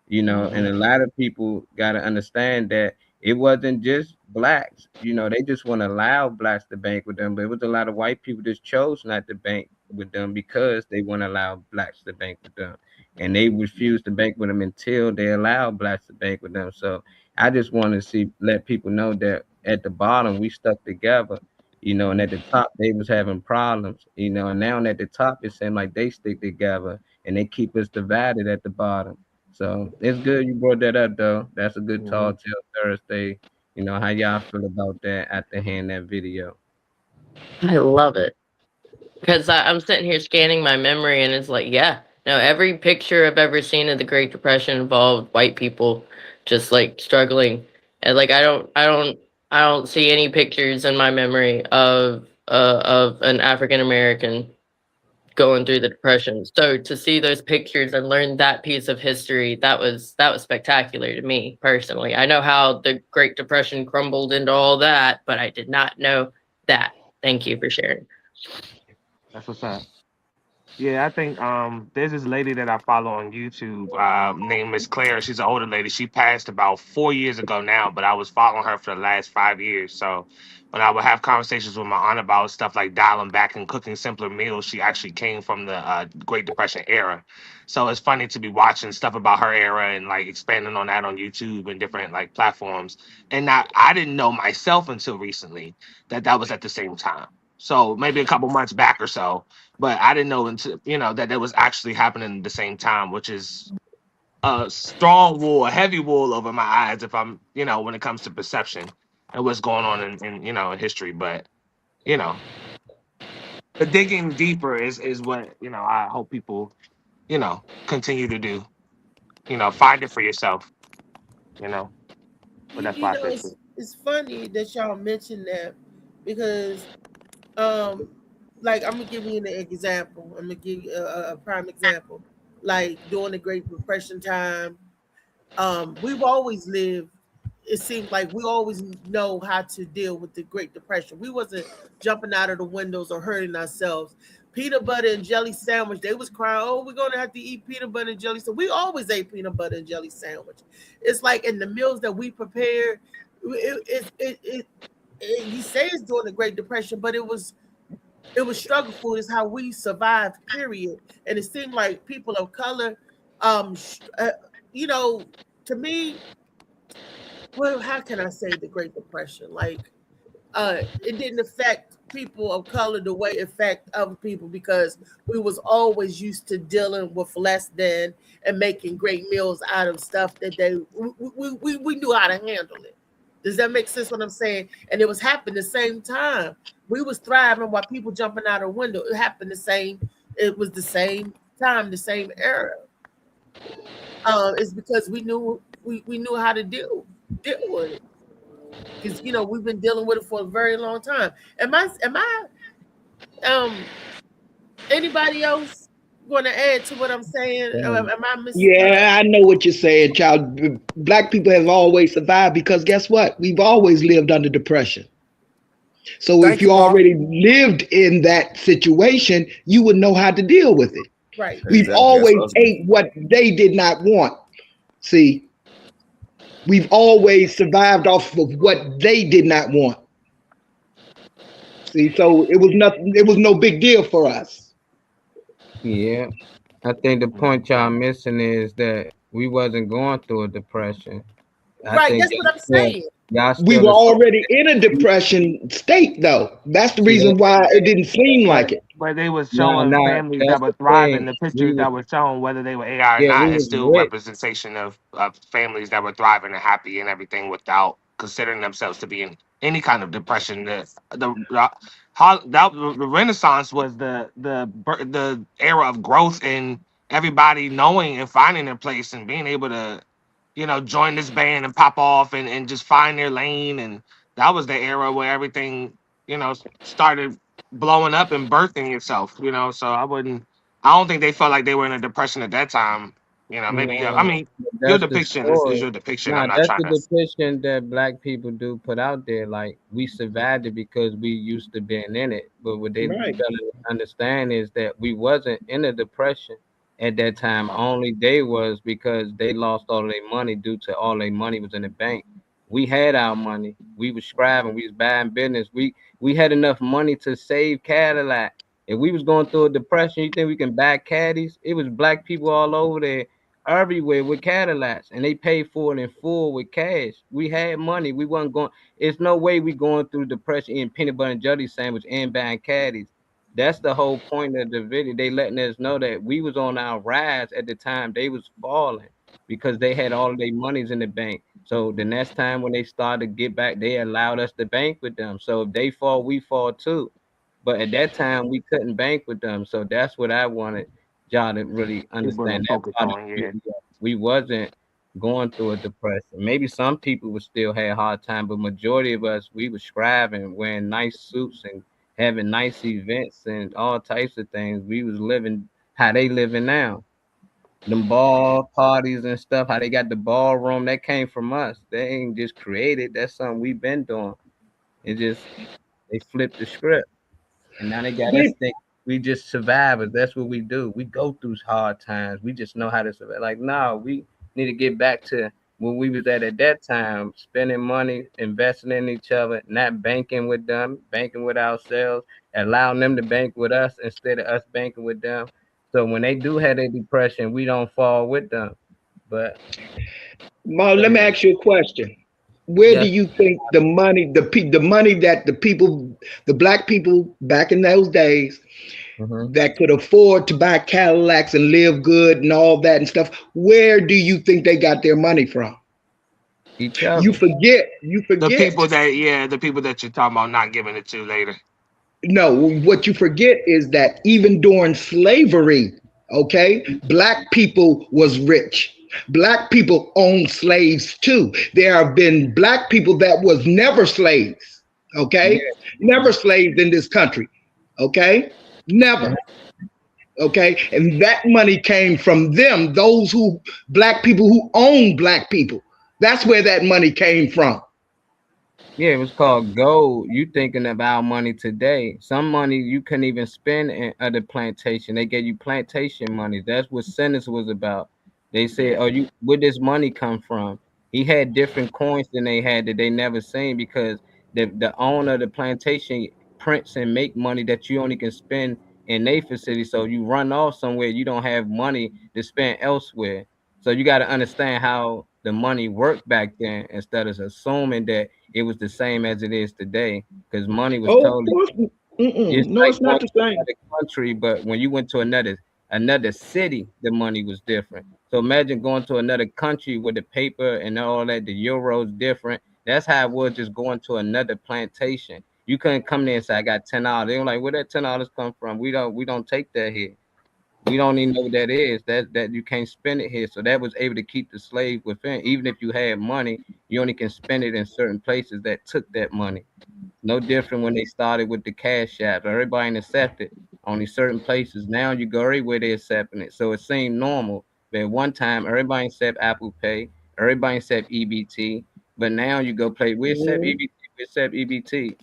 and a lot of people gotta understand that it wasn't just blacks, they just want to allow blacks to bank with them, but it was a lot of white people just chose not to bank with them because they want to allow blacks to bank with them. And they refused to bank with them until they allowed blacks to bank with them. So I just want to let people know that at the bottom we stuck together, and at the top they was having problems, and now at the top it seemed like they stick together and they keep us divided at the bottom. So it's good you brought that up though. That's a good talk till Thursday. How y'all feel about that after hearing that video? I love it because I'm sitting here scanning my memory, and it's like, yeah, no, every picture I've ever seen of the Great Depression involved white people just like struggling, and like I don't see any pictures in my memory of an African American going through the Depression. So to see those pictures and learn that piece of history, that was spectacular to me personally. I know how the Great Depression crumbled into all that, but I did not know that. Thank you for sharing. That's what's up. Yeah, I think there's this lady that I follow on YouTube named Miss Claire. She's an older lady. She passed about 4 years ago now, but I was following her for the last 5 years. So when I would have conversations with my aunt about stuff like dialing back and cooking simpler meals, she actually came from the Great Depression era. So it's funny to be watching stuff about her era and like expanding on that on YouTube and different like platforms. And I didn't know myself until recently that was at the same time. So maybe a couple months back or so, but I didn't know until that was actually happening at the same time, which is a strong wool, a heavy wool over my eyes if I'm when it comes to perception and what's going on in history. But the digging deeper is what I hope people continue to do. Find it for yourself. But that's why I say too. It's funny that y'all mentioned that because like I'm gonna give you an example. I'm gonna give you a prime example. Like during the Great Depression time, we've always lived. It seems like we always know how to deal with the Great Depression. We wasn't jumping out of the windows or hurting ourselves. Peanut butter and jelly sandwich. They was crying, "Oh, we're gonna have to eat peanut butter and jelly." So we always ate peanut butter and jelly sandwich. It's like in the meals that we prepared. You say it's during the Great Depression, but it was struggle food. Is how we survived. Period. And it seemed like people of color, to me, well, how can I say the Great Depression? Like, it didn't affect people of color the way it affect other people because we was always used to dealing with less than and making great meals out of stuff that we knew how to handle it. Does that make sense what I'm saying? And it was happening the same time. We was thriving while people jumping out a window. It happened the same. It was the same time, the same era. It's because we knew how to deal with it. Because we've been dealing with it for a very long time. Am I anybody else going to add to what I'm saying? Am I missing? Yeah, I know what you're saying, child. Black people have always survived because guess what? We've always lived under depression. So if you already lived in that situation, you would know how to deal with it. Right. We've always ate what they did not want. See, we've always survived off of what they did not want. See, so it was nothing. It was no big deal for us. Yeah, I think the point y'all missing is that we wasn't going through a depression. Right, that's what I'm saying. We were already in a depression state, though. That's the reason why it didn't seem like it. But they was showing families that were thriving. The pictures that were shown, whether they were AI or not, is still representation of families that were thriving and happy and everything without considering themselves to be in any kind of depression. The Renaissance was the era of growth and everybody knowing and finding their place and being able to, join this band and pop off and just find their lane. And that was the era where everything, started blowing up and birthing itself, so I don't think they felt like they were in a depression at that time. Maybe, I mean, your depiction is your depiction. Nah, I'm not that's trying the to. depiction that Black people do put out there. Like, we survived it because we used to being in it. But what they Right. gotta understand is that we wasn't in a depression at that time. Only they was because they lost all their money due to all their money was in the bank. We had our money. We was scribing. We was buying business. We had enough money to save Cadillac. If we was going through a depression, you think we can buy caddies? It was Black people all over there, everywhere with Cadillacs, and they paid for it in full with cash. We had money. We wasn't going. It's no way we going through depression eating peanut butter and jelly sandwich and buying caddies. That's the whole point of the video. They letting us know that we was on our rise at the time they was falling because they had all of their monies in the bank. So the next time when they started to get back, they allowed us to bank with them. So if they fall, we fall too. But at that time, we couldn't bank with them. So that's what I wanted y'all to really understand. That focus part of on, the video. We wasn't going through a depression. Maybe some people would still have a hard time, but majority of us, we were scribing, wearing nice suits and having nice events and all types of things. We was living how they living now. Them ball parties and stuff, how they got the ballroom, that came from us. They ain't just created. That's something we've been doing. It just, they flipped the script. And now they got us think we just survivors. That's what we do. We go through hard times. We just know how to survive. Like, no, we need to get back to when we was at that time, spending money, investing in each other, not banking with them, banking with ourselves, allowing them to bank with us instead of us banking with them. So when they do have a depression, we don't fall with them. But Ma, let me ask you a question. Where Yes. do you think the money that the Black people back in those days that could afford to buy Cadillacs and live good and all that and stuff, where do you think they got their money from? Each other. You forget. The people that you're talking about not giving it to later. No, what you forget is that even during slavery, okay, Black people was rich. Black people owned slaves too. There have been Black people that was never slaves, okay? Never slaves in this country, okay? Never. Okay, and that money came from them, those Black people who own Black people. That's where that money came from. Yeah, it was called gold. You thinking about money today. Some money you couldn't even spend at the plantation. They gave you plantation money. That's what sentence was about. They said, "Oh, where this money come from?" He had different coins than they had that they never seen because the owner of the plantation prints and make money that you only can spend in their facility. So you run off somewhere, you don't have money to spend elsewhere. So you got to understand how the money worked back then instead of assuming that it was the same as it is today. Because money was totally. No, it's not the same. Country, but when you went to another city, the money was different. So imagine going to another country with the paper and all that. The euro's different. That's how it was just going to another plantation. You couldn't come there and say I got $10. They were like, where that $10 come from? We don't take that here. We don't even know what that is. That you can't spend it here. So that was able to keep the slave within. Even if you had money, you only can spend it in certain places that took that money. No different when they started with the cash app. Everybody accepted only certain places. Now you go everywhere they're accepting it. So it seemed normal. But at one time, everybody accept Apple Pay. Everybody accept EBT. But now you go play. We accept EBT. We accept EBT.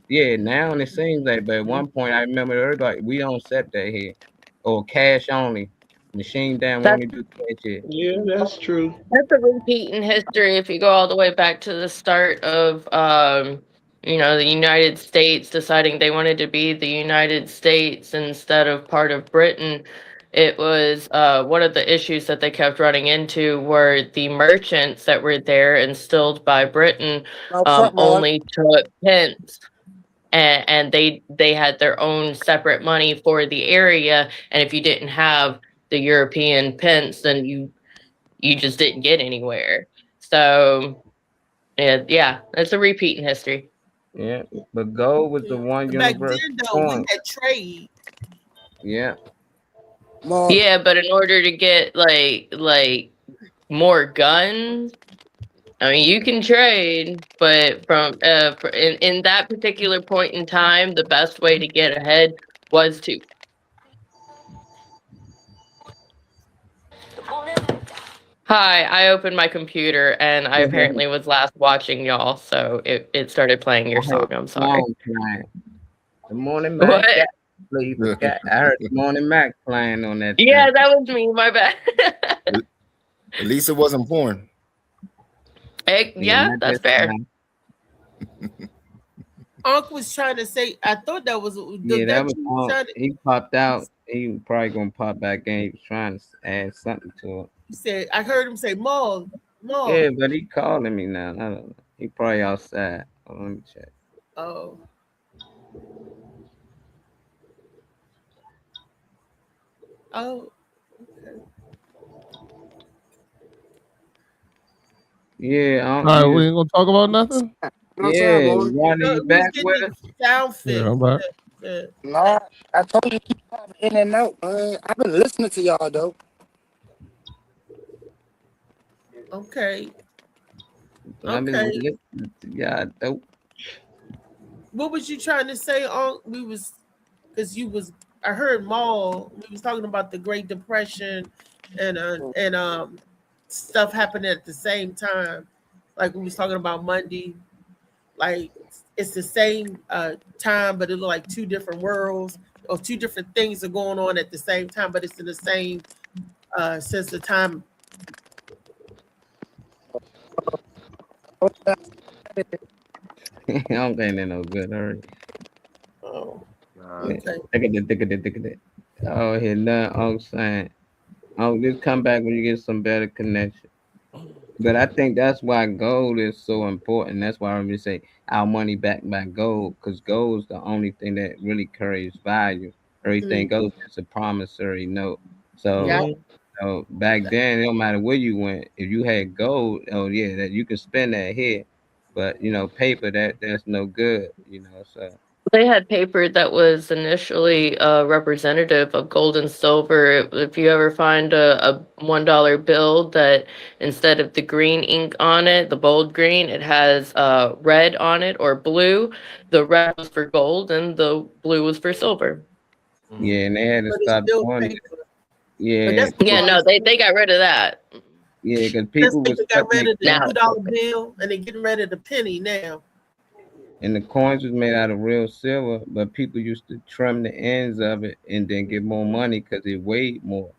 Yeah, now it seems like. But at one point, I remember everybody. We don't accept that here. Or cash only. Machine down. We That's only do cash here. Yeah, that's true. That's a repeat in history. If you go all the way back to the start of, the United States deciding they wanted to be the United States instead of part of Britain, it was one of the issues that they kept running into were the merchants that were there instilled by Britain only took pence. And they had their own separate money for the area. And if you didn't have the European pence, then you just didn't get anywhere. So, yeah, it's a repeat in history. Yeah, but gold was the one Back universal then, though, we coin. had trade. Yeah. Yeah, but in order to get like more guns, I mean, you can trade, but in that particular point in time, the best way to get ahead was to. Hi, I opened my computer and I apparently was last watching y'all, so it started playing your song. I'm sorry. The Morning Mac. What? Please, I heard the Morning Mac playing on that. Yeah, that was me. My bad. At least it wasn't porn. Yeah, that's fair. Unc was trying to say, I thought that was That was he popped out. He probably gonna pop back in. He was trying to add something to it. He said, I heard him say, Maul. Yeah, but he calling me now. I don't know. He probably outside. Hold on, let me check. Oh. Oh. Okay. Yeah. All right, we ain't gonna talk about nothing. Yeah, Ronnie, you back with us? Sound fit. Yeah, I'm back. No, I told you keep popping in and out. I've been listening to y'all though. Okay. I've been listening to y'all dope. What was you trying to say, Unc? I heard Maul. We was talking about the Great Depression and stuff happening at the same time. Like we was talking about Monday. Like it's the same time, but it look like two different worlds or two different things are going on at the same time, but it's in the same sense of time. I don't think they're no good. All right. Oh. Okay. Look at that. Oh, here nothing. I'm saying. Oh, just come back when you get some better connection. But I think that's why gold is so important. That's why I really say our money backed by gold, because gold is the only thing that really carries value. Everything else is a promissory note. So, back then, it don't matter where you went. If you had gold, that you could spend that here. But paper that's no good. So. They had paper that was initially representative of gold and silver. If you ever find a $1 bill that instead of the green ink on it, the bold green, it has red on it or blue. The red was for gold and the blue was for silver. Yeah, and they had to stop doing it. Yeah. Yeah, no, they got rid of that. Yeah, because people got rid of the $2 bill and they're getting rid of the penny now. And the coins was made out of real silver, but people used to trim the ends of it and then get more money because it weighed more.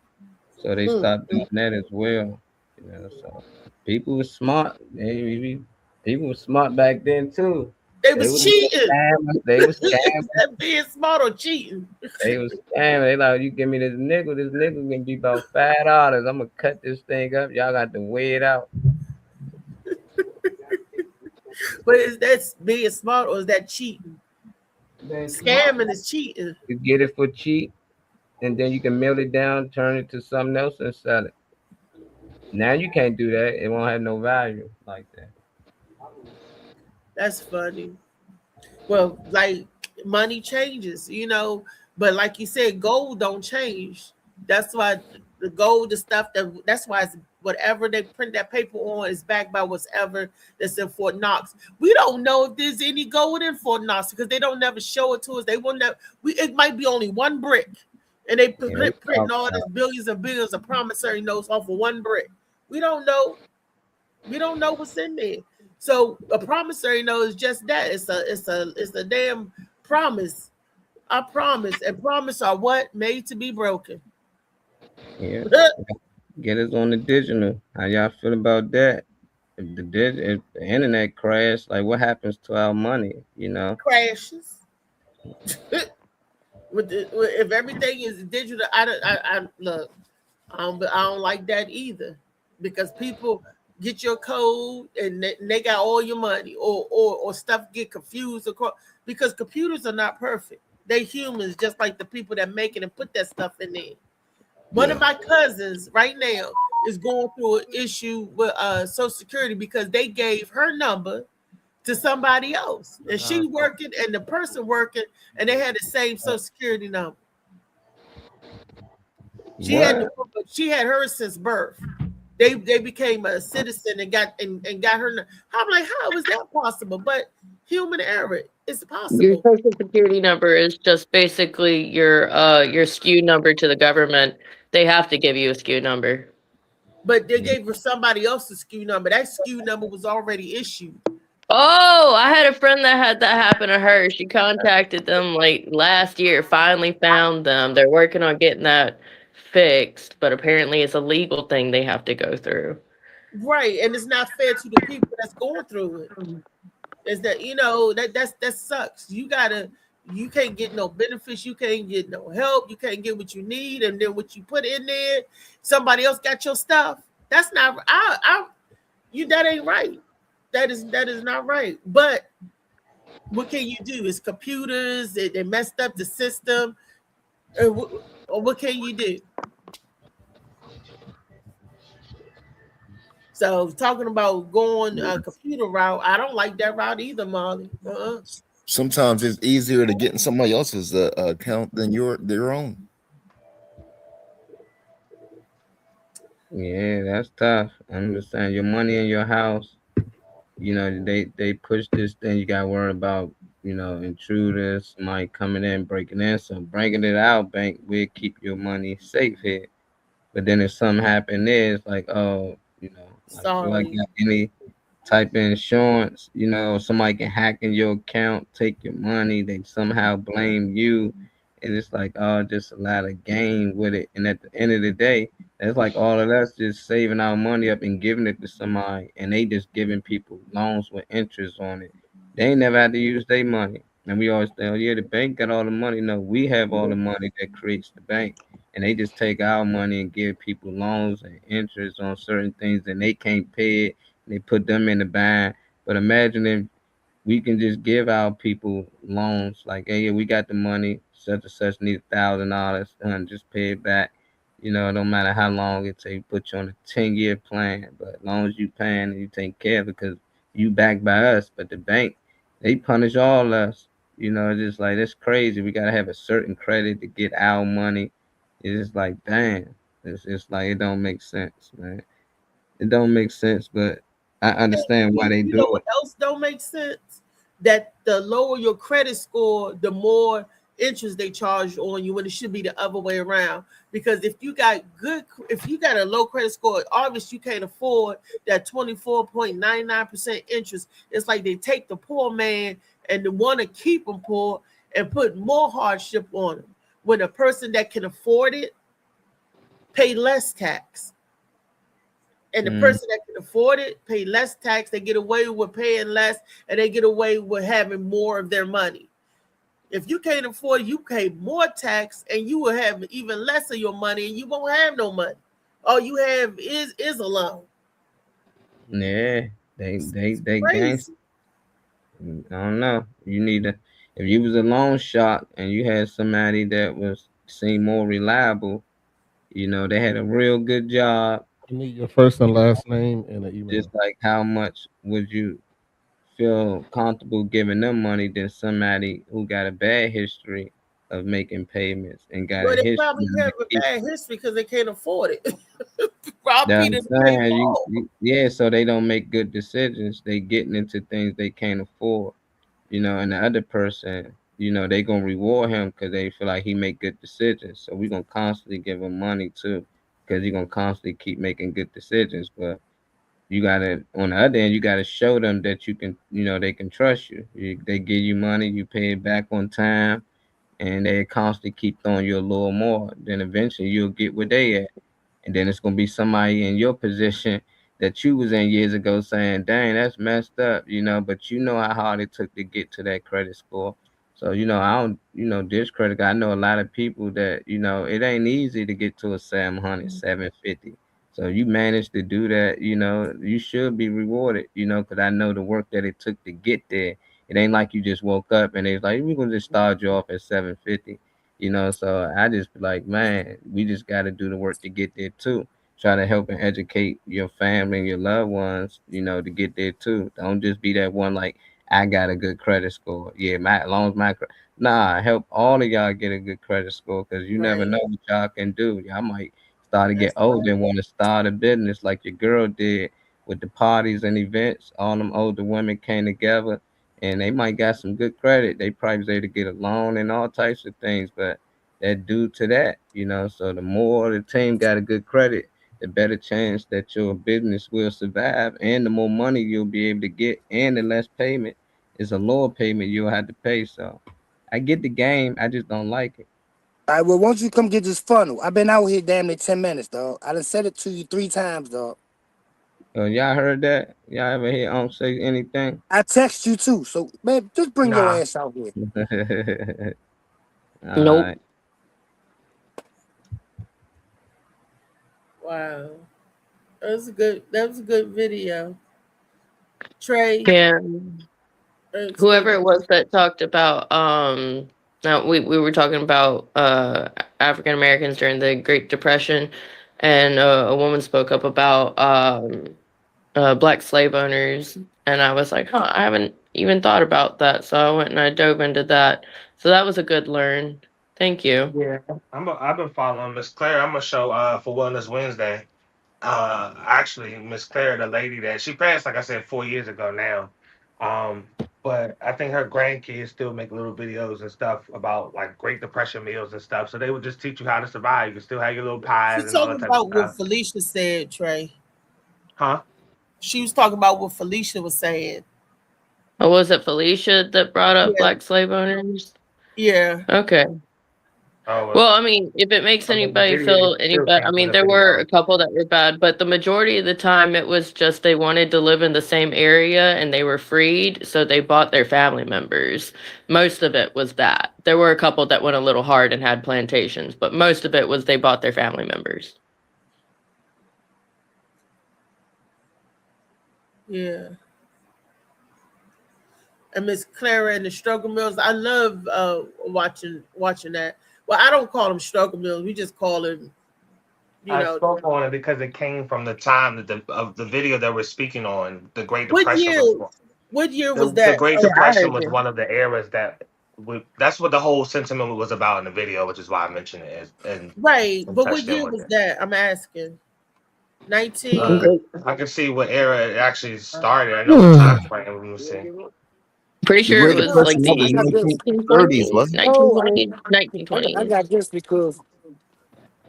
So they stopped doing that as well. So people were smart. People were smart back then too. They was cheating. They was scamming. That being smart or cheating. They was scamming. They like, you give me this nickel gonna be about $5. I'm gonna cut this thing up. Y'all got to weigh it out. But is that being smart or is that cheating? Scamming is cheating. You get it for cheap, and then you can mill it down, turn it to something else, and sell it. Now you can't do that. It won't have no value like that. That's funny. Well, like money changes, but like you said, gold don't change. That's why the gold, the stuff that's why it's whatever they print that paper on is backed by whatever that's in Fort Knox. We don't know if there's any gold in Fort Knox because they don't never show it to us. They will never. It might be only one brick, and they printing all this billions and billions of promissory notes off of one brick. We don't know. We don't know what's in there. So a promissory note is just that. It's a damn promise. I promise. And promise are what? Made to be broken. Yeah. Get us on the digital. How y'all feel about that? If if the internet crashed, like what happens to our money? Crashes. If everything is digital, I look. I don't like that either, because people get your code and they got all your money, or stuff get confused because computers are not perfect. They humans, just like the people that make it and put that stuff in there. One of my cousins right now is going through an issue with Social Security because they gave her number to somebody else, and she working and the person working, and they had the same Social Security number. She had hers since birth. They became a citizen and got her. I'm like, how is that possible? But human error, it's possible. Your social security number is just basically your SKU number to the government. They have to give you a SKU number. But they gave her somebody else's SKU number. That SKU number was already issued. Oh, I had a friend that had that happen to her. She contacted them like last year, finally found them. They're working on getting that fixed, but apparently it's a legal thing they have to go through. Right, and it's not fair to the people that's going through it. Is that that sucks. You can't get no benefits, you can't get no help, you can't get what you need, and then what you put in there, somebody else got your stuff. That's not that ain't right. That is not right. But what can you do? It's computers, they messed up the system. Or what can you do? So talking about going a computer route, I don't like that route either, Molly. Sometimes it's easier to get in somebody else's account than their own. Yeah, that's tough. I understand your money in your house. They push this thing. You got to worry about intruders, somebody coming in, breaking in. So bringing it out, bank, we'll keep your money safe here. But then if something happen there, it's like, oh, like any type of insurance, somebody can hack in your account, take your money, they somehow blame you. And it's like, oh, just a lot of gain with it. And at the end of the day, it's like all of us just saving our money up and giving it to somebody, and they just giving people loans with interest on it. They ain't never had to use their money. And we always say, oh, yeah, the bank got all the money. No, we have all the money that creates the bank. And they just take our money and give people loans and interest on certain things, and they can't pay it. And they put them in the bind. But imagine if we can just give our people loans like, hey, we got the money, such and such need $1,000, and just pay it back. No matter how long it takes, put you on a 10-year plan. But as long as you paying and you take care of it, because you backed by us. But the bank, they punish all us. It's just like, it's crazy. We got to have a certain credit to get our money. It's just like, damn. It's like, it don't make sense, man. It don't make sense, but I understand why they do it. What else don't make sense? That the lower your credit score, the more interest they charge on you, when it should be the other way around. Because if you got a low credit score, obviously you can't afford that 24.99% interest. It's like they take the poor man and they want to keep them poor and put more hardship on them. When a person that can afford it pay less tax. And the person that can afford it pay less tax, they get away with paying less, and they get away with having more of their money. If you can't afford it, you pay more tax, and you will have even less of your money, and you won't have no money. All you have is a loan. Yeah, they gangster. I don't know. You need to, if you was a loan shark and you had somebody that seemed more reliable, they had a real good job. You need your first and last name and an email. Just like, how much would you feel comfortable giving them money than somebody who got a bad history of making payments and got Well, a they history probably of have a keep. bad history because they can't afford it. Rob That's Peter what I'm pay saying. Paul. Yeah, so they don't make good decisions. They getting into things they can't afford, and the other person, they gonna reward him because they feel like he make good decisions. So we gonna constantly give him money too, because he gonna constantly keep making good decisions. But you gotta, on the other end, you gotta show them that you can, they can trust you. They give you money, you pay it back on time, and they constantly keep throwing you a little more. Then eventually you'll get where they at, and then it's gonna be somebody in your position that you was in years ago saying, "Dang, that's messed up," But you know how hard it took to get to that credit score. So I don't, discredit. I know a lot of people that it ain't easy to get to a 700, 750. So you managed to do that, you should be rewarded, because I know the work that it took to get there. It ain't like you just woke up and it's like, we're gonna just start you off at 750. So I just be like, man, we just got to do the work to get there too. Try to help and educate your family and your loved ones, to get there too. Don't just be that one like, I got a good credit score. Yeah, as long as nah, help all of y'all get a good credit score, because you never Right. know what y'all can do. Y'all might start to get That's older right. and want to start a business like your girl did with the parties and events. All them older women came together and they might got some good credit. They probably was able to get a loan and all types of things, but that due to that, So the more the team got a good credit, the better chance that your business will survive, and the more money you'll be able to get, and the less payment is a lower payment you'll have to pay. So I get the game, I just don't like it. All right, well, won't you come get this funnel? I've been out here damn near 10 minutes, dog. I done said it to you 3 times, dog. Y'all heard that? Y'all ever hear say anything? I text you too, so man, just bring your Nah. ass out here. All Nope. right. Wow. That was a good video. Trey. Yeah. It's Whoever good. it was that talked about now we were talking about African Americans during the Great Depression, and a woman spoke up about black slave owners, and I was like, huh, I haven't even thought about that, so I went and I dove into that. So that was a good learn. Thank you. Yeah, I've been following Miss Claire. I'm gonna show for Wellness Wednesday. Actually, Miss Claire, the lady that she passed, like I said, 4 years ago now. But I think her grandkids still make little videos and stuff about like Great Depression meals and stuff. So they would just teach you how to survive. You can still have your little pies She's and all that talking type of about what stuff. Felicia said, Trey. Huh? She was talking about what Felicia was saying. Or was it Felicia that brought up Yeah. black slave owners? Yeah. Okay. Oh, Well, I mean, if it makes I mean, the anybody video feel any still better, I came from mean, the there were video. a couple that were bad, but the majority of the time it was just they wanted to live in the same area and they were freed, so they bought their family members. Most of it was that. There were a couple that went a little hard and had plantations, but most of it was they bought their family members. Yeah. And Miss Clara and the struggle mills. I love watching that. Well, I don't call them struggle mills. We just call them, I spoke on it because it came from the time that of the video that we're speaking on. The Great What Depression year? was What year the, was the that? Great Yeah, I Depression heard was you. one of the eras that's what the whole sentiment was about in the video, which is why I mentioned it and Right. But what touched in year with was it. that? I'm asking. 19. I can see what era it actually started. I know the time frame. Let me see. Pretty The sure it Great was like Depression was I the in got the this. 1930s, 1920s, wasn't it? Oh, 1920s, I 1920s. got this because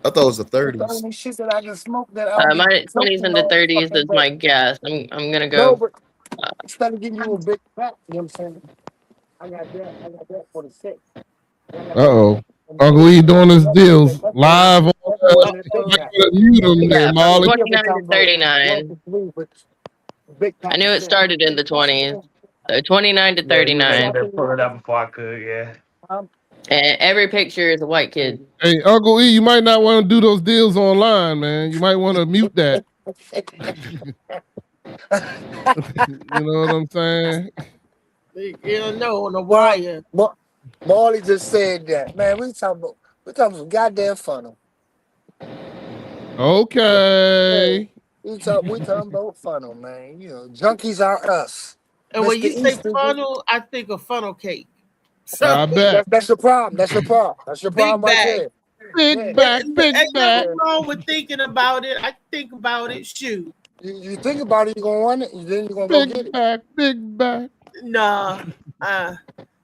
I thought it was the they 30s. telling me shit that I can smoke that I don't get My 20s smoking into no 30s fucking is bed. my guess. I'm gonna No, go. but instead of giving you a big pack, you know what I'm saying? I got that for the sick. I got that Uh-oh. for Uncle E doing his that's deals that's the one. live on That's the one that big you pack. gotta mute him there, Yeah, from Molly. We up 29 talking to about 39. 1 for 3, but big I pack knew of it shit. started in the 20s. So 29 to Yeah, you was able 39. to pull it up before I could. Yeah. And every picture is a white kid. Hey, Uncle E, you might not want to do those deals online, man. You might want to mute that. You know what I'm saying? You don't know, on the Well, wire. Marley just said that. Man, we talking some goddamn funnel. Okay. We talking about funnel, man. You know, junkies are us. And when Mr. you say Easter. funnel, I think of funnel cake. So I bet. That's your problem. That's your problem. That's your big problem right bag. there. Big back, big Ain't back. nothing wrong with thinking about it. I think about it. Shoot. You think about it, you're gonna want it, and then you're gonna go get Big it. back, big back. Nah.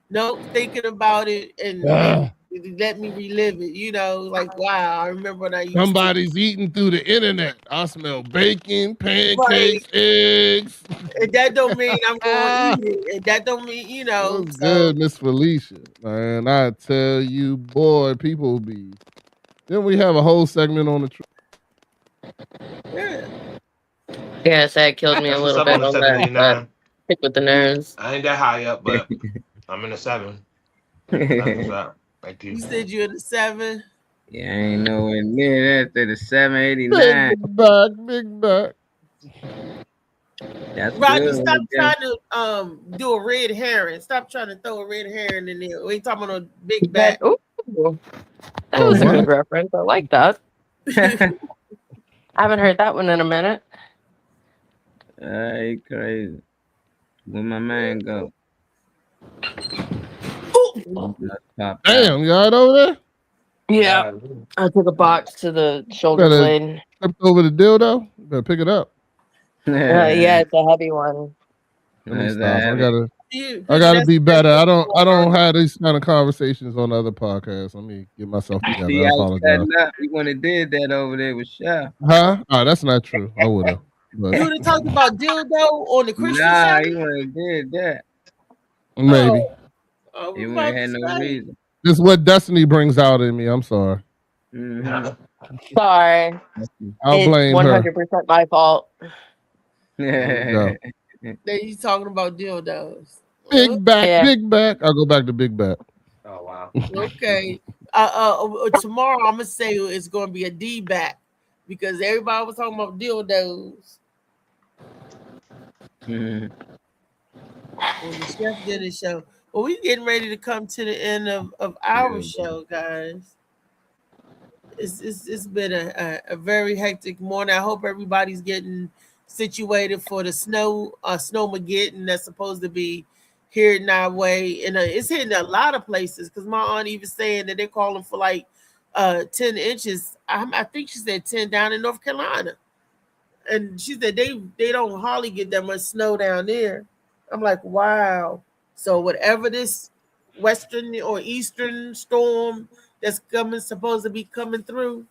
No, thinking about it and let me relive it. You know, like wow, I remember when I used Somebody's eating through the internet. I smell bacon, pancakes, eggs. And that don't mean I'm going to eat it. And that don't mean, you know. What's good, Miss Felicia? Man, I tell you, boy, people be. Then we have a whole segment on the truth. Yeah. Yes, that killed me a That's little what's up bit on the on that 79. pick with the nerves. I ain't that high up, but I'm in the 7. That's what's up. Thank you. You said you're in the 7. Yeah, I ain't nowhere near that. To the 789. Big back, big back. That's Rodney, good. stop Right trying to do a red herring. Stop trying to throw a red herring in there. We ain't talking about a big back. Ooh, that was a good reference. I like that. there. I haven't heard that one in a minute. Hey, crazy. Where my man go? Damn, you all right over there? Yeah, I took a box to the shoulder Better blade. stepped over the dildo. You better pick it up. Yeah, it's a heavy one. Let me Is stop. I that gotta be better. I don't have these kind of conversations on other podcasts. Let me get myself together. See, I I was apologize. setting up. You wouldn't have did that over there with Chef. Huh? Oh, that's not true. I would have. But You would have talked about dildo on the Christian Nah, show? you wouldn't have did that. maybe. Oh, You wouldn't have had no reason. This is what destiny brings out in me. I'm sorry. Mm-hmm. Sorry. I'll blame it's her. 100% my fault. There we Then you talking about dildos. Big back, Yeah. big back. I'll go back to big back. Oh wow. Okay. Tomorrow I'm gonna say it's gonna be a D back because everybody was talking about dildos. When the chef did his show. Well, we getting ready to come to the end of our show, guys. It's been a very hectic morning. I hope everybody's getting situated for the snowmageddon that's supposed to be here in our way, and it's hitting a lot of places because my aunt even saying that they're calling for like 10 inches. I think she said 10 down in North Carolina, and she said they don't hardly get that much snow down there. I'm like, wow. So whatever this western or eastern storm that's supposed to be coming through,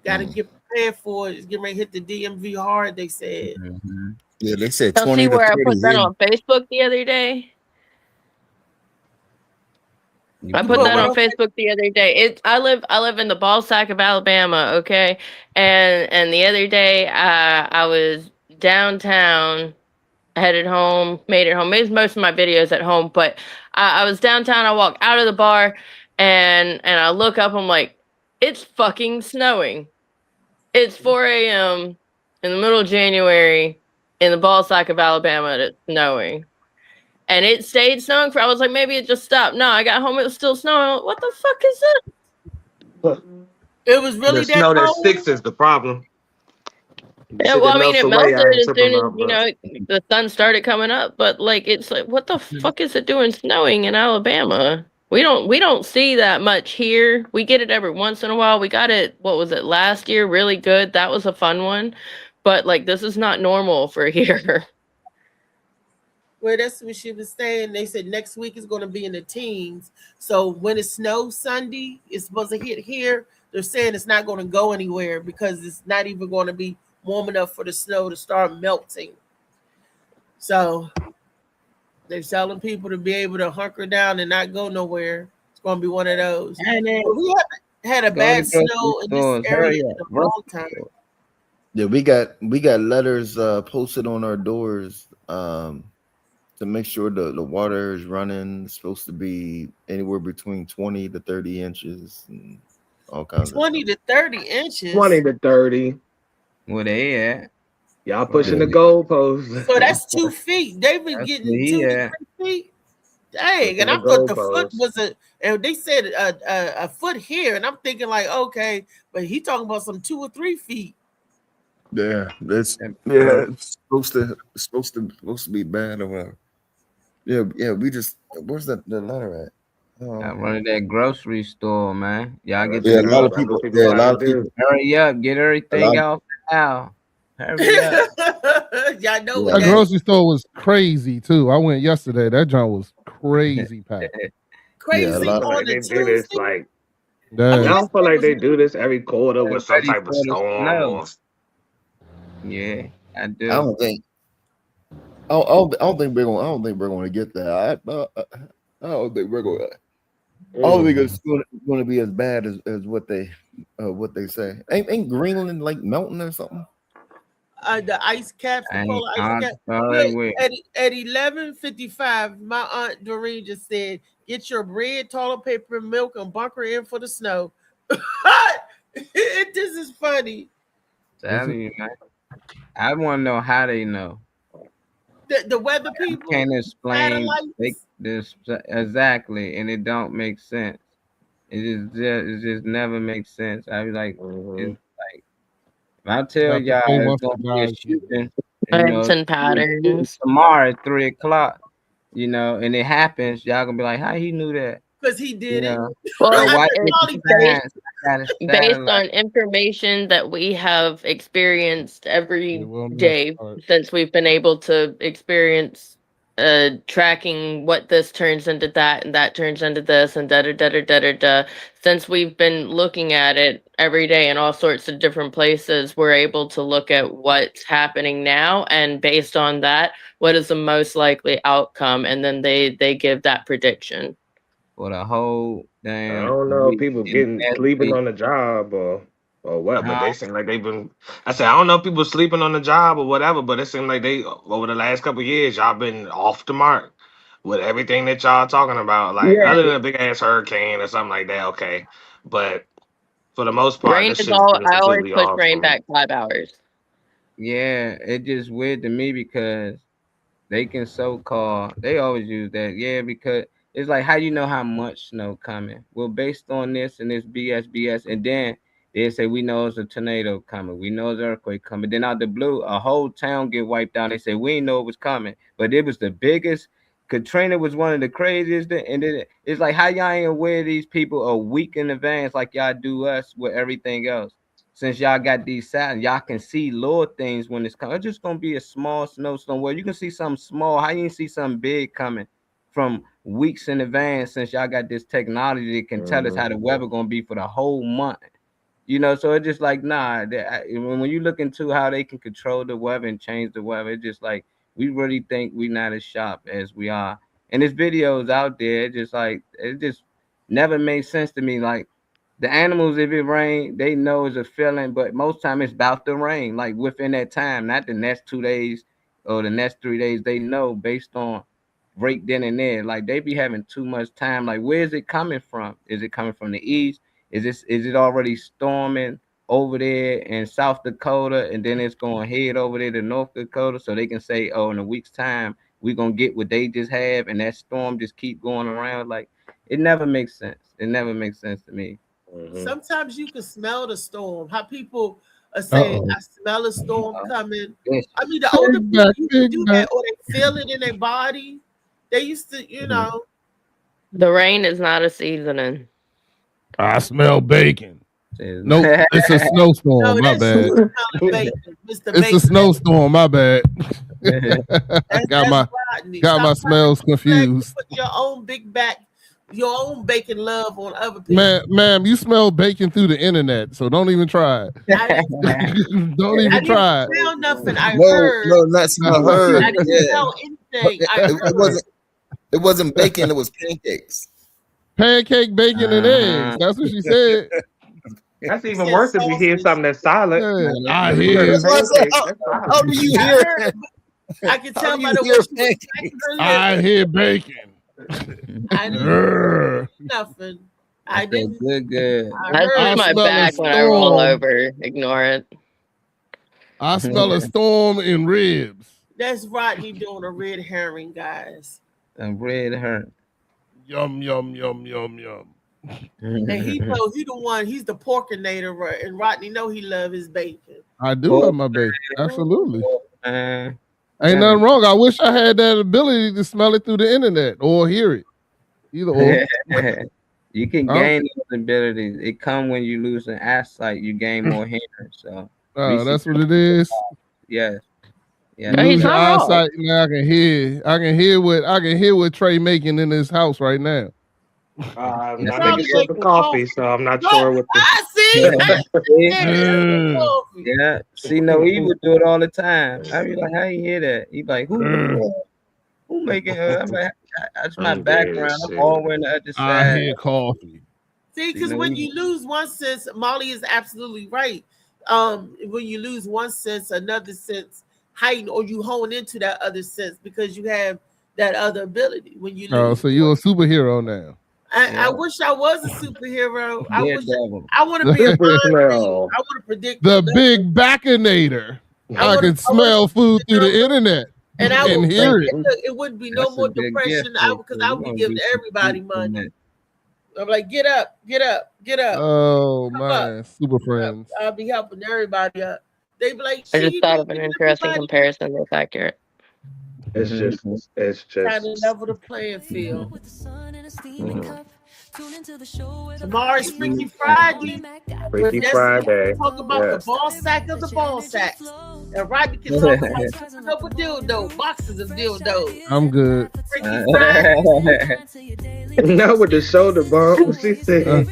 got to get prepared for it. It's getting ready to hit the DMV hard, they said. Yeah, they said Y'all 20 see to where I 30 put that here. on Facebook the other day? I You put put that what on on Facebook the other day. I live in the ball sack of Alabama, okay? And the other day I was downtown, headed home, made it home. Made most of my videos at home, but I was downtown. I walk out of the bar and I look up, I'm like, it's fucking snowing. It's 4 a.m. in the middle of January in the ball sack of Alabama, and it's snowing. And it stayed snowing for, I was like, maybe it just stopped. No, I got home, it was still snowing. Like, what the fuck is that? It was really The that snow that cold? sticks is the problem. The Yeah, shit well, that I mean, melts it away, I melted ain't as tripping soon as, about, you but know, the sun started coming up. But, like, it's like, what the fuck is it doing snowing in Alabama? We don't see that much here. We get it every once in a while. We got it, what was it, last year? Really good. That was a fun one. But, like, this is not normal for here. Well, that's what she was saying. They said next week is going to be in the teens. So when it snows Sunday, it's supposed to hit here. They're saying it's not going to go anywhere because it's not even going to be warm enough for the snow to start melting. So they're telling people to be able to hunker down and not go nowhere. It's going to be one of those. And then But we haven't had a go to bad grocery snow in stores. this area Hurry in up. a Grocery long time. stores. Yeah, we got letters posted on our doors to make sure the water is running. It's supposed to be anywhere between 20 to 30 inches and all kinds of 20 to 30 inches. 20 to 30. Where they at? Y'all pushing the goalposts. So that's 2 feet. They've been That's getting where 2 he to at. 3 feet. Dang, and The I thought the foot goalposts. was and they said a foot here, and I'm thinking like, okay, but he talking about some 2 or 3 feet. Yeah, it's it's supposed to be bad or whatever. Yeah. We just where's the letter at? I run that grocery store, man. Y'all get Yeah, the a lot of people. Yeah, a lot of people. hurry up, get everything out now. Hurry up. Y'all know That what that grocery store was crazy too. I went yesterday. That joint was crazy packed. crazy lot of- on They a do this Tuesday. like. Yeah. I don't feel like they do this every quarter with some Ready type of for the storm snow. or. Yeah, I do. I don't think. I don't think we're going. I don't think we're going to get that. I don't think we're going. I don't think it's going to be as bad as what they say. Ain't Greenland like melting or something? The ice caps, the I ain't polar ice on cap. sorry Look, with. at 11:55, my aunt Doreen just said, "Get your bread, toilet paper, milk, and bunker in for the snow." This is funny. Telling you, man. I want to know how they know. The weather people, Can't explain satellites. this exactly, and it don't make sense. It just never makes sense. I be like, it's like if I tell Have to y'all pay it's once gonna the be a guys. shooting, Patterns and patterns. tomorrow at 3:00, and it happens, y'all gonna be like, how he knew that? Because he did it. Well, Why it's based on information that we have experienced every day since we've been able to experience tracking what this turns into that and that turns into this and da da da da da da da. Since we've been looking at it every day in all sorts of different places, we're able to look at what's happening now, and based on that, what is the most likely outcome, and then they give that prediction. For the whole I damn don't know if week people and getting next sleeping week. on the job or what, but Huh? they seem like they've been. I said I don't know if people sleeping on the job or whatever, but it seems like they over the last couple of years y'all been off the mark with everything that y'all talking about. Like Yeah. other than a big ass hurricane or something like that, okay. But for the most part, Rain this is shit's all. been I always completely push off rain for me. back 5 hours. Yeah, it just weird to me because they can so-called they always use that. Yeah, because it's like how you know how much snow coming. Well, based on this and this BS, and then they say we know it's a tornado coming, we know it's an earthquake coming. Then out the blue, a whole town get wiped out. They say we didn't know it was coming, but it was the biggest. Katrina was one of the craziest, and then it's like how y'all ain't aware of these people a week in advance like y'all do us with everything else. Since y'all got these satellites, y'all can see little things when it's coming. It's just gonna be a small snowstorm. Well, you can see something small. How you can see something big coming from weeks in advance? Since y'all got this technology that can tell us how the weather gonna be for the whole month. So it's just like when you look into how they can control the weather and change the weather, it's just like we really think we not as sharp as we are. And this videos out there, it just never made sense to me. Like the animals, if it rain, they know it's a feeling, but most time it's about to rain, like within that time, not the next 2 days or the next 3 days. They know based on right then and there. Like they be having too much time. Like where is it coming from? Is it coming from the east? Is it already storming over there in South Dakota, and then it's going to head over there to North Dakota, so they can say, oh, in a week's time we're gonna get what they just have, and that storm just keep going around. Like it never makes sense. It never makes sense to me. Sometimes you can smell the storm. How people are saying, "I smell a storm coming." Yes. I mean, the older people used to do that, or they feel it in their body. They used to, The rain is not a seasoning. I smell bacon. Nope, it's a snowstorm. My bad. It's a snowstorm. My bad. got my smells confused. Put your own your own bacon love on other people. Ma'am, you smell bacon through the internet, so don't even try it. Don't even try it. I didn't smell nothing. I No, heard. no, not smell heard. I didn't Yeah. smell anything. I heard. It wasn't bacon. It was pancakes. Pancake, bacon, and eggs. That's what she said. That's even worse if you hear something that's solid. Yeah, I hear. How do you hear? I can tell by you the hear way she was I hear bacon. I didn't hear nothing. I didn't. Good. I push my back when I roll over. Ignore it. I smell a storm in ribs. That's Rodney doing a red herring, guys. A red herring. Yum, yum, yum, yum, yum. And he knows he the one. He's the porkinator, and Rodney know he love his bacon. I do love my bacon. Absolutely. Man. Ain't nothing wrong. I wish I had that ability to smell it through the internet or hear it. Either or. You can gain those abilities. It come when you lose an eyesight. You gain more hearing. So. That's what it is. Yes. Yeah. Lose your eyesight, now I can hear what Trey making in his house right now. I think it's the coffee, so I'm not sure what the. I see. Yeah. See, no, he would do it all the time. I be like, how you hear that? He like, who making? I'm like, that's my background. I'm always on the other side. I hear coffee. See, because when you lose one sense, Molly is absolutely right. When you lose one sense, another sense heighten, or you hone into that other sense because you have that other ability. When you lose, so you're a superhero now. I wish I was a superhero. I want to The be a bird. superhero. I want to predict The big backinator. I can smell food through the internet and I and would hear it. it wouldn't be no more depression. Because I would give everybody money. I'm like, get up. Oh Come man, super friends. I'll be helping everybody up. They be like, I just thought of an interesting comparison that's accurate. It's just trying to level the playing field. Tomorrow's Freaky Friday. Freaky Friday. Talk about the ball sack of the ball sacks. And Rodney can talk about keeping up with dildo, boxes of dildos. I'm good. Freaky Friday. No, with the shoulder bump. She said,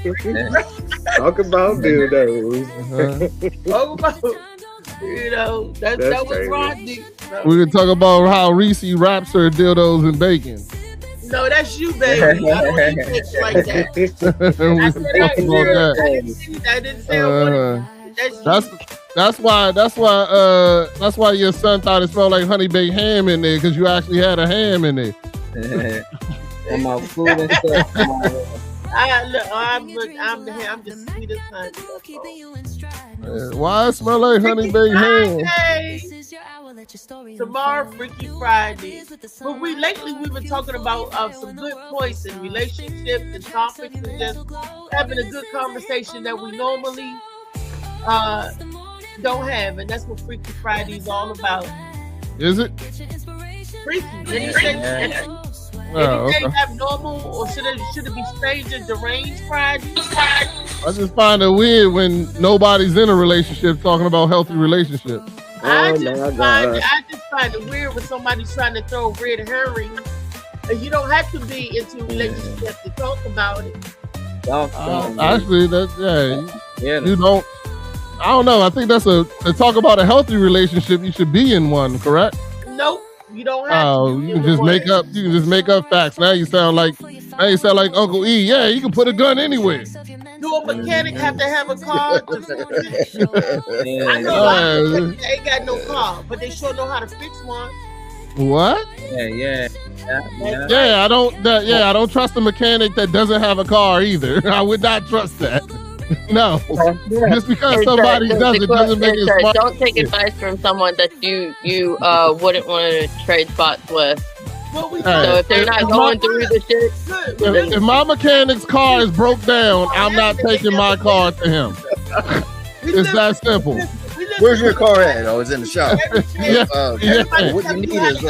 talk about dildos. Talk about, that was crazy. Rodney. We can talk about how Reese wraps her dildos in bacon. No, that's you, baby. I don't eat things like that. We can talk about that. I didn't say I wanted. That's why your son thought it smelled like honey baked ham in there because you actually had a ham in there. And my food and stuff. I'm just sweet as honey. Why it smell like honey baked ham? Tomorrow, Freaky Friday. But lately we've been talking about some good points in relationships and topics and just having a good conversation that we normally don't have, and that's what Freaky Friday is all about. Is it? Freaky. Anything abnormal, or should it be strange and deranged Friday? I just find it weird when nobody's in a relationship talking about healthy relationships. I just find it weird when somebody's trying to throw red herring. You don't have to be into a relationship to talk about it. Actually, you don't. I don't know. I think to talk about a healthy relationship, you should be in one, correct? Nope, you don't have to. You can just make up. You can just make up facts. Now you sound like Uncle E. Yeah, you can put a gun anywhere. Do a mechanic have to have a car? I know a lot of mechanics ain't got no car, but they sure know how to fix one. What? Yeah. I don't trust a mechanic that doesn't have a car either. I would not trust that. No, just because somebody does it doesn't make it smart. Don't take advice from someone that you wouldn't want to trade spots with. So if they're not going through the shit, if my mechanic's car is broke down, I'm not taking my car to him. It's that simple. Where's your car at? Oh, it's in the shop. What you need is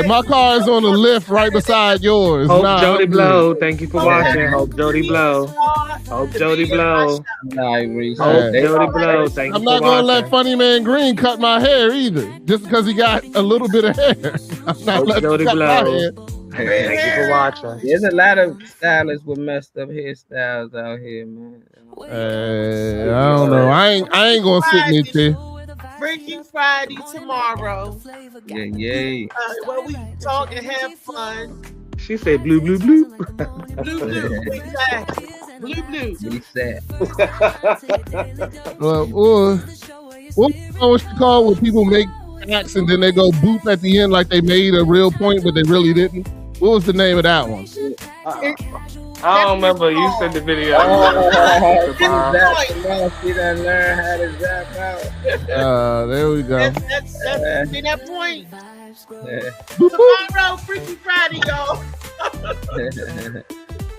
my car is on the lift right beside yours. Hope Jody Blow. Thank you for watching. Hope Jody Blow. Hope Jody Blow. Hope Jody Blow. Thank you. I'm not gonna let Funny Man Green cut my hair either, just because he got a little bit of hair. I'm not letting him cut my hair. Thank you for watching. There's a lot of stylists with messed up hairstyles out here, man. I don't know. I ain't gonna sit in it there. Freaky Friday tomorrow. Yeah. Where we talk and have fun. She said blue, blue, blue. Blue, exactly. Blue. What you call when people make tracks and then they go boop at the end like they made a real point, but they really didn't? What was the name of that one? I don't remember. You said the video. She done learn how to zap out. There we go. That's that point. Tomorrow, Freaky Friday, y'all. All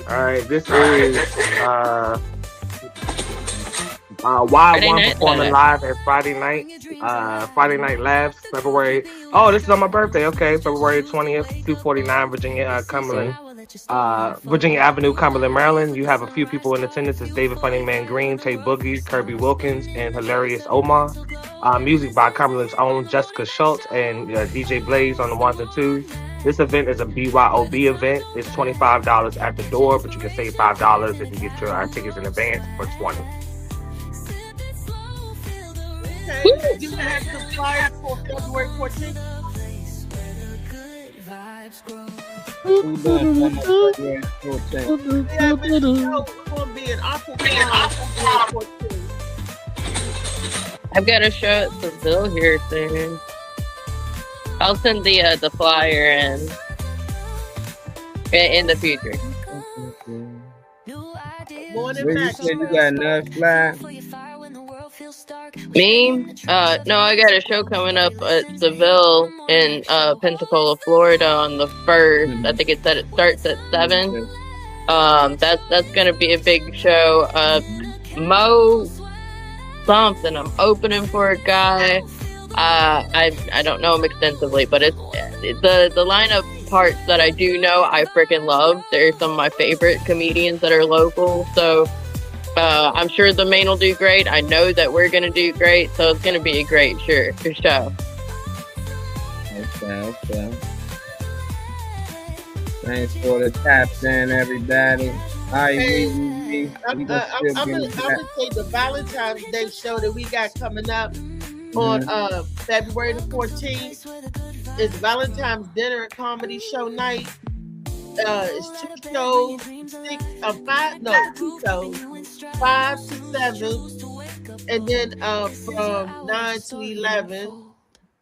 right, this is Wild One performing live at Friday Night Labs, February. Oh, this is on my birthday. Okay, February 20th, 249 Virginia, Cumberland, Virginia Avenue, Cumberland, Maryland. You have a few people in attendance. It's David Funny Man Green, Tay Boogie, Kirby Wilkins, and Hilarious Omar. Music by Cumberland's own Jessica Schultz and DJ Blaze on the ones and twos. This event is a BYOB event. It's $25 at the door, but you can save $5 if you get your tickets in advance for $20. Okay, you have some flyers for February 14th. Who done February 14th? Yeah, but the show is going to be in Aquaman February 14th. I've got a show at Seville here soon. I'll send the flyer in the future. Where you said you got enough fly? Me? No, I got a show coming up at Seville in Pensacola, Florida on the 1st. I think it starts at 7. That's gonna be a big show. Mo something. I'm opening for a guy. I don't know him extensively, but it's the lineup parts that I do know I freaking love. They're some of my favorite comedians that are local, so I'm sure the main will do great. I know that we're gonna do great, so it's gonna be a great show. Okay. Thanks for the taps in, everybody. I'm gonna say the Valentine's Day show that we got coming up on February the 14th is Valentine's Dinner and Comedy Show Night. It's 2 shows, 2 shows, 5 to 7, and then from 9 to 11,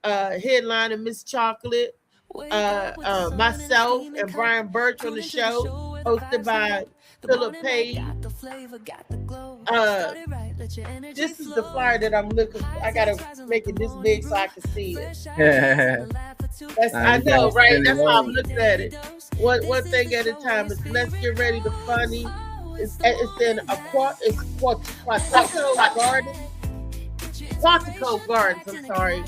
headlining Miss Chocolate, myself and Brian Birch on the show, hosted by Philip Page. This is the flyer that I'm looking for. I gotta make it this big so I can see it. I know, right? That's how I'm looking at it. One thing at a time. Let's get ready to funny. It's in Quantico Gardens. Quantico Gardens. I'm sorry,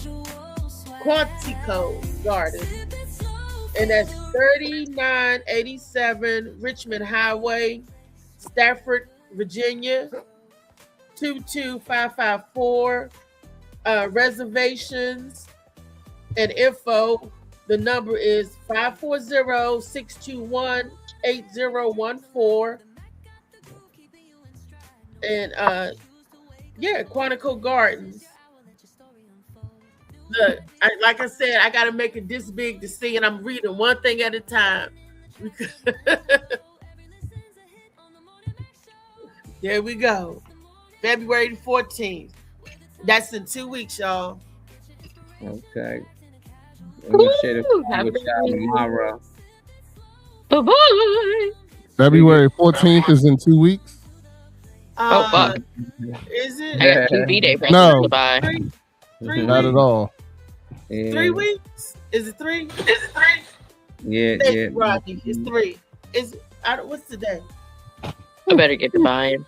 Quantico Gardens, and that's 3987 Richmond Highway, Stafford, Virginia, 22554. Reservations and info, the number is 540-621-8014. And Quantico Gardens. Look, like I said, I gotta make it this big to see, and I'm reading one thing at a time. There we go. February the 14th. That's in 2 weeks, y'all. Okay. We'll share the tomorrow. Bye-bye. February 14th is in 2 weeks. Oh, fuck. Is it? I got TV day presents No. to buy. Not at all. 3 weeks? Is it 3? Yeah. Rodney, it's 3. What's the day? I better get to buying.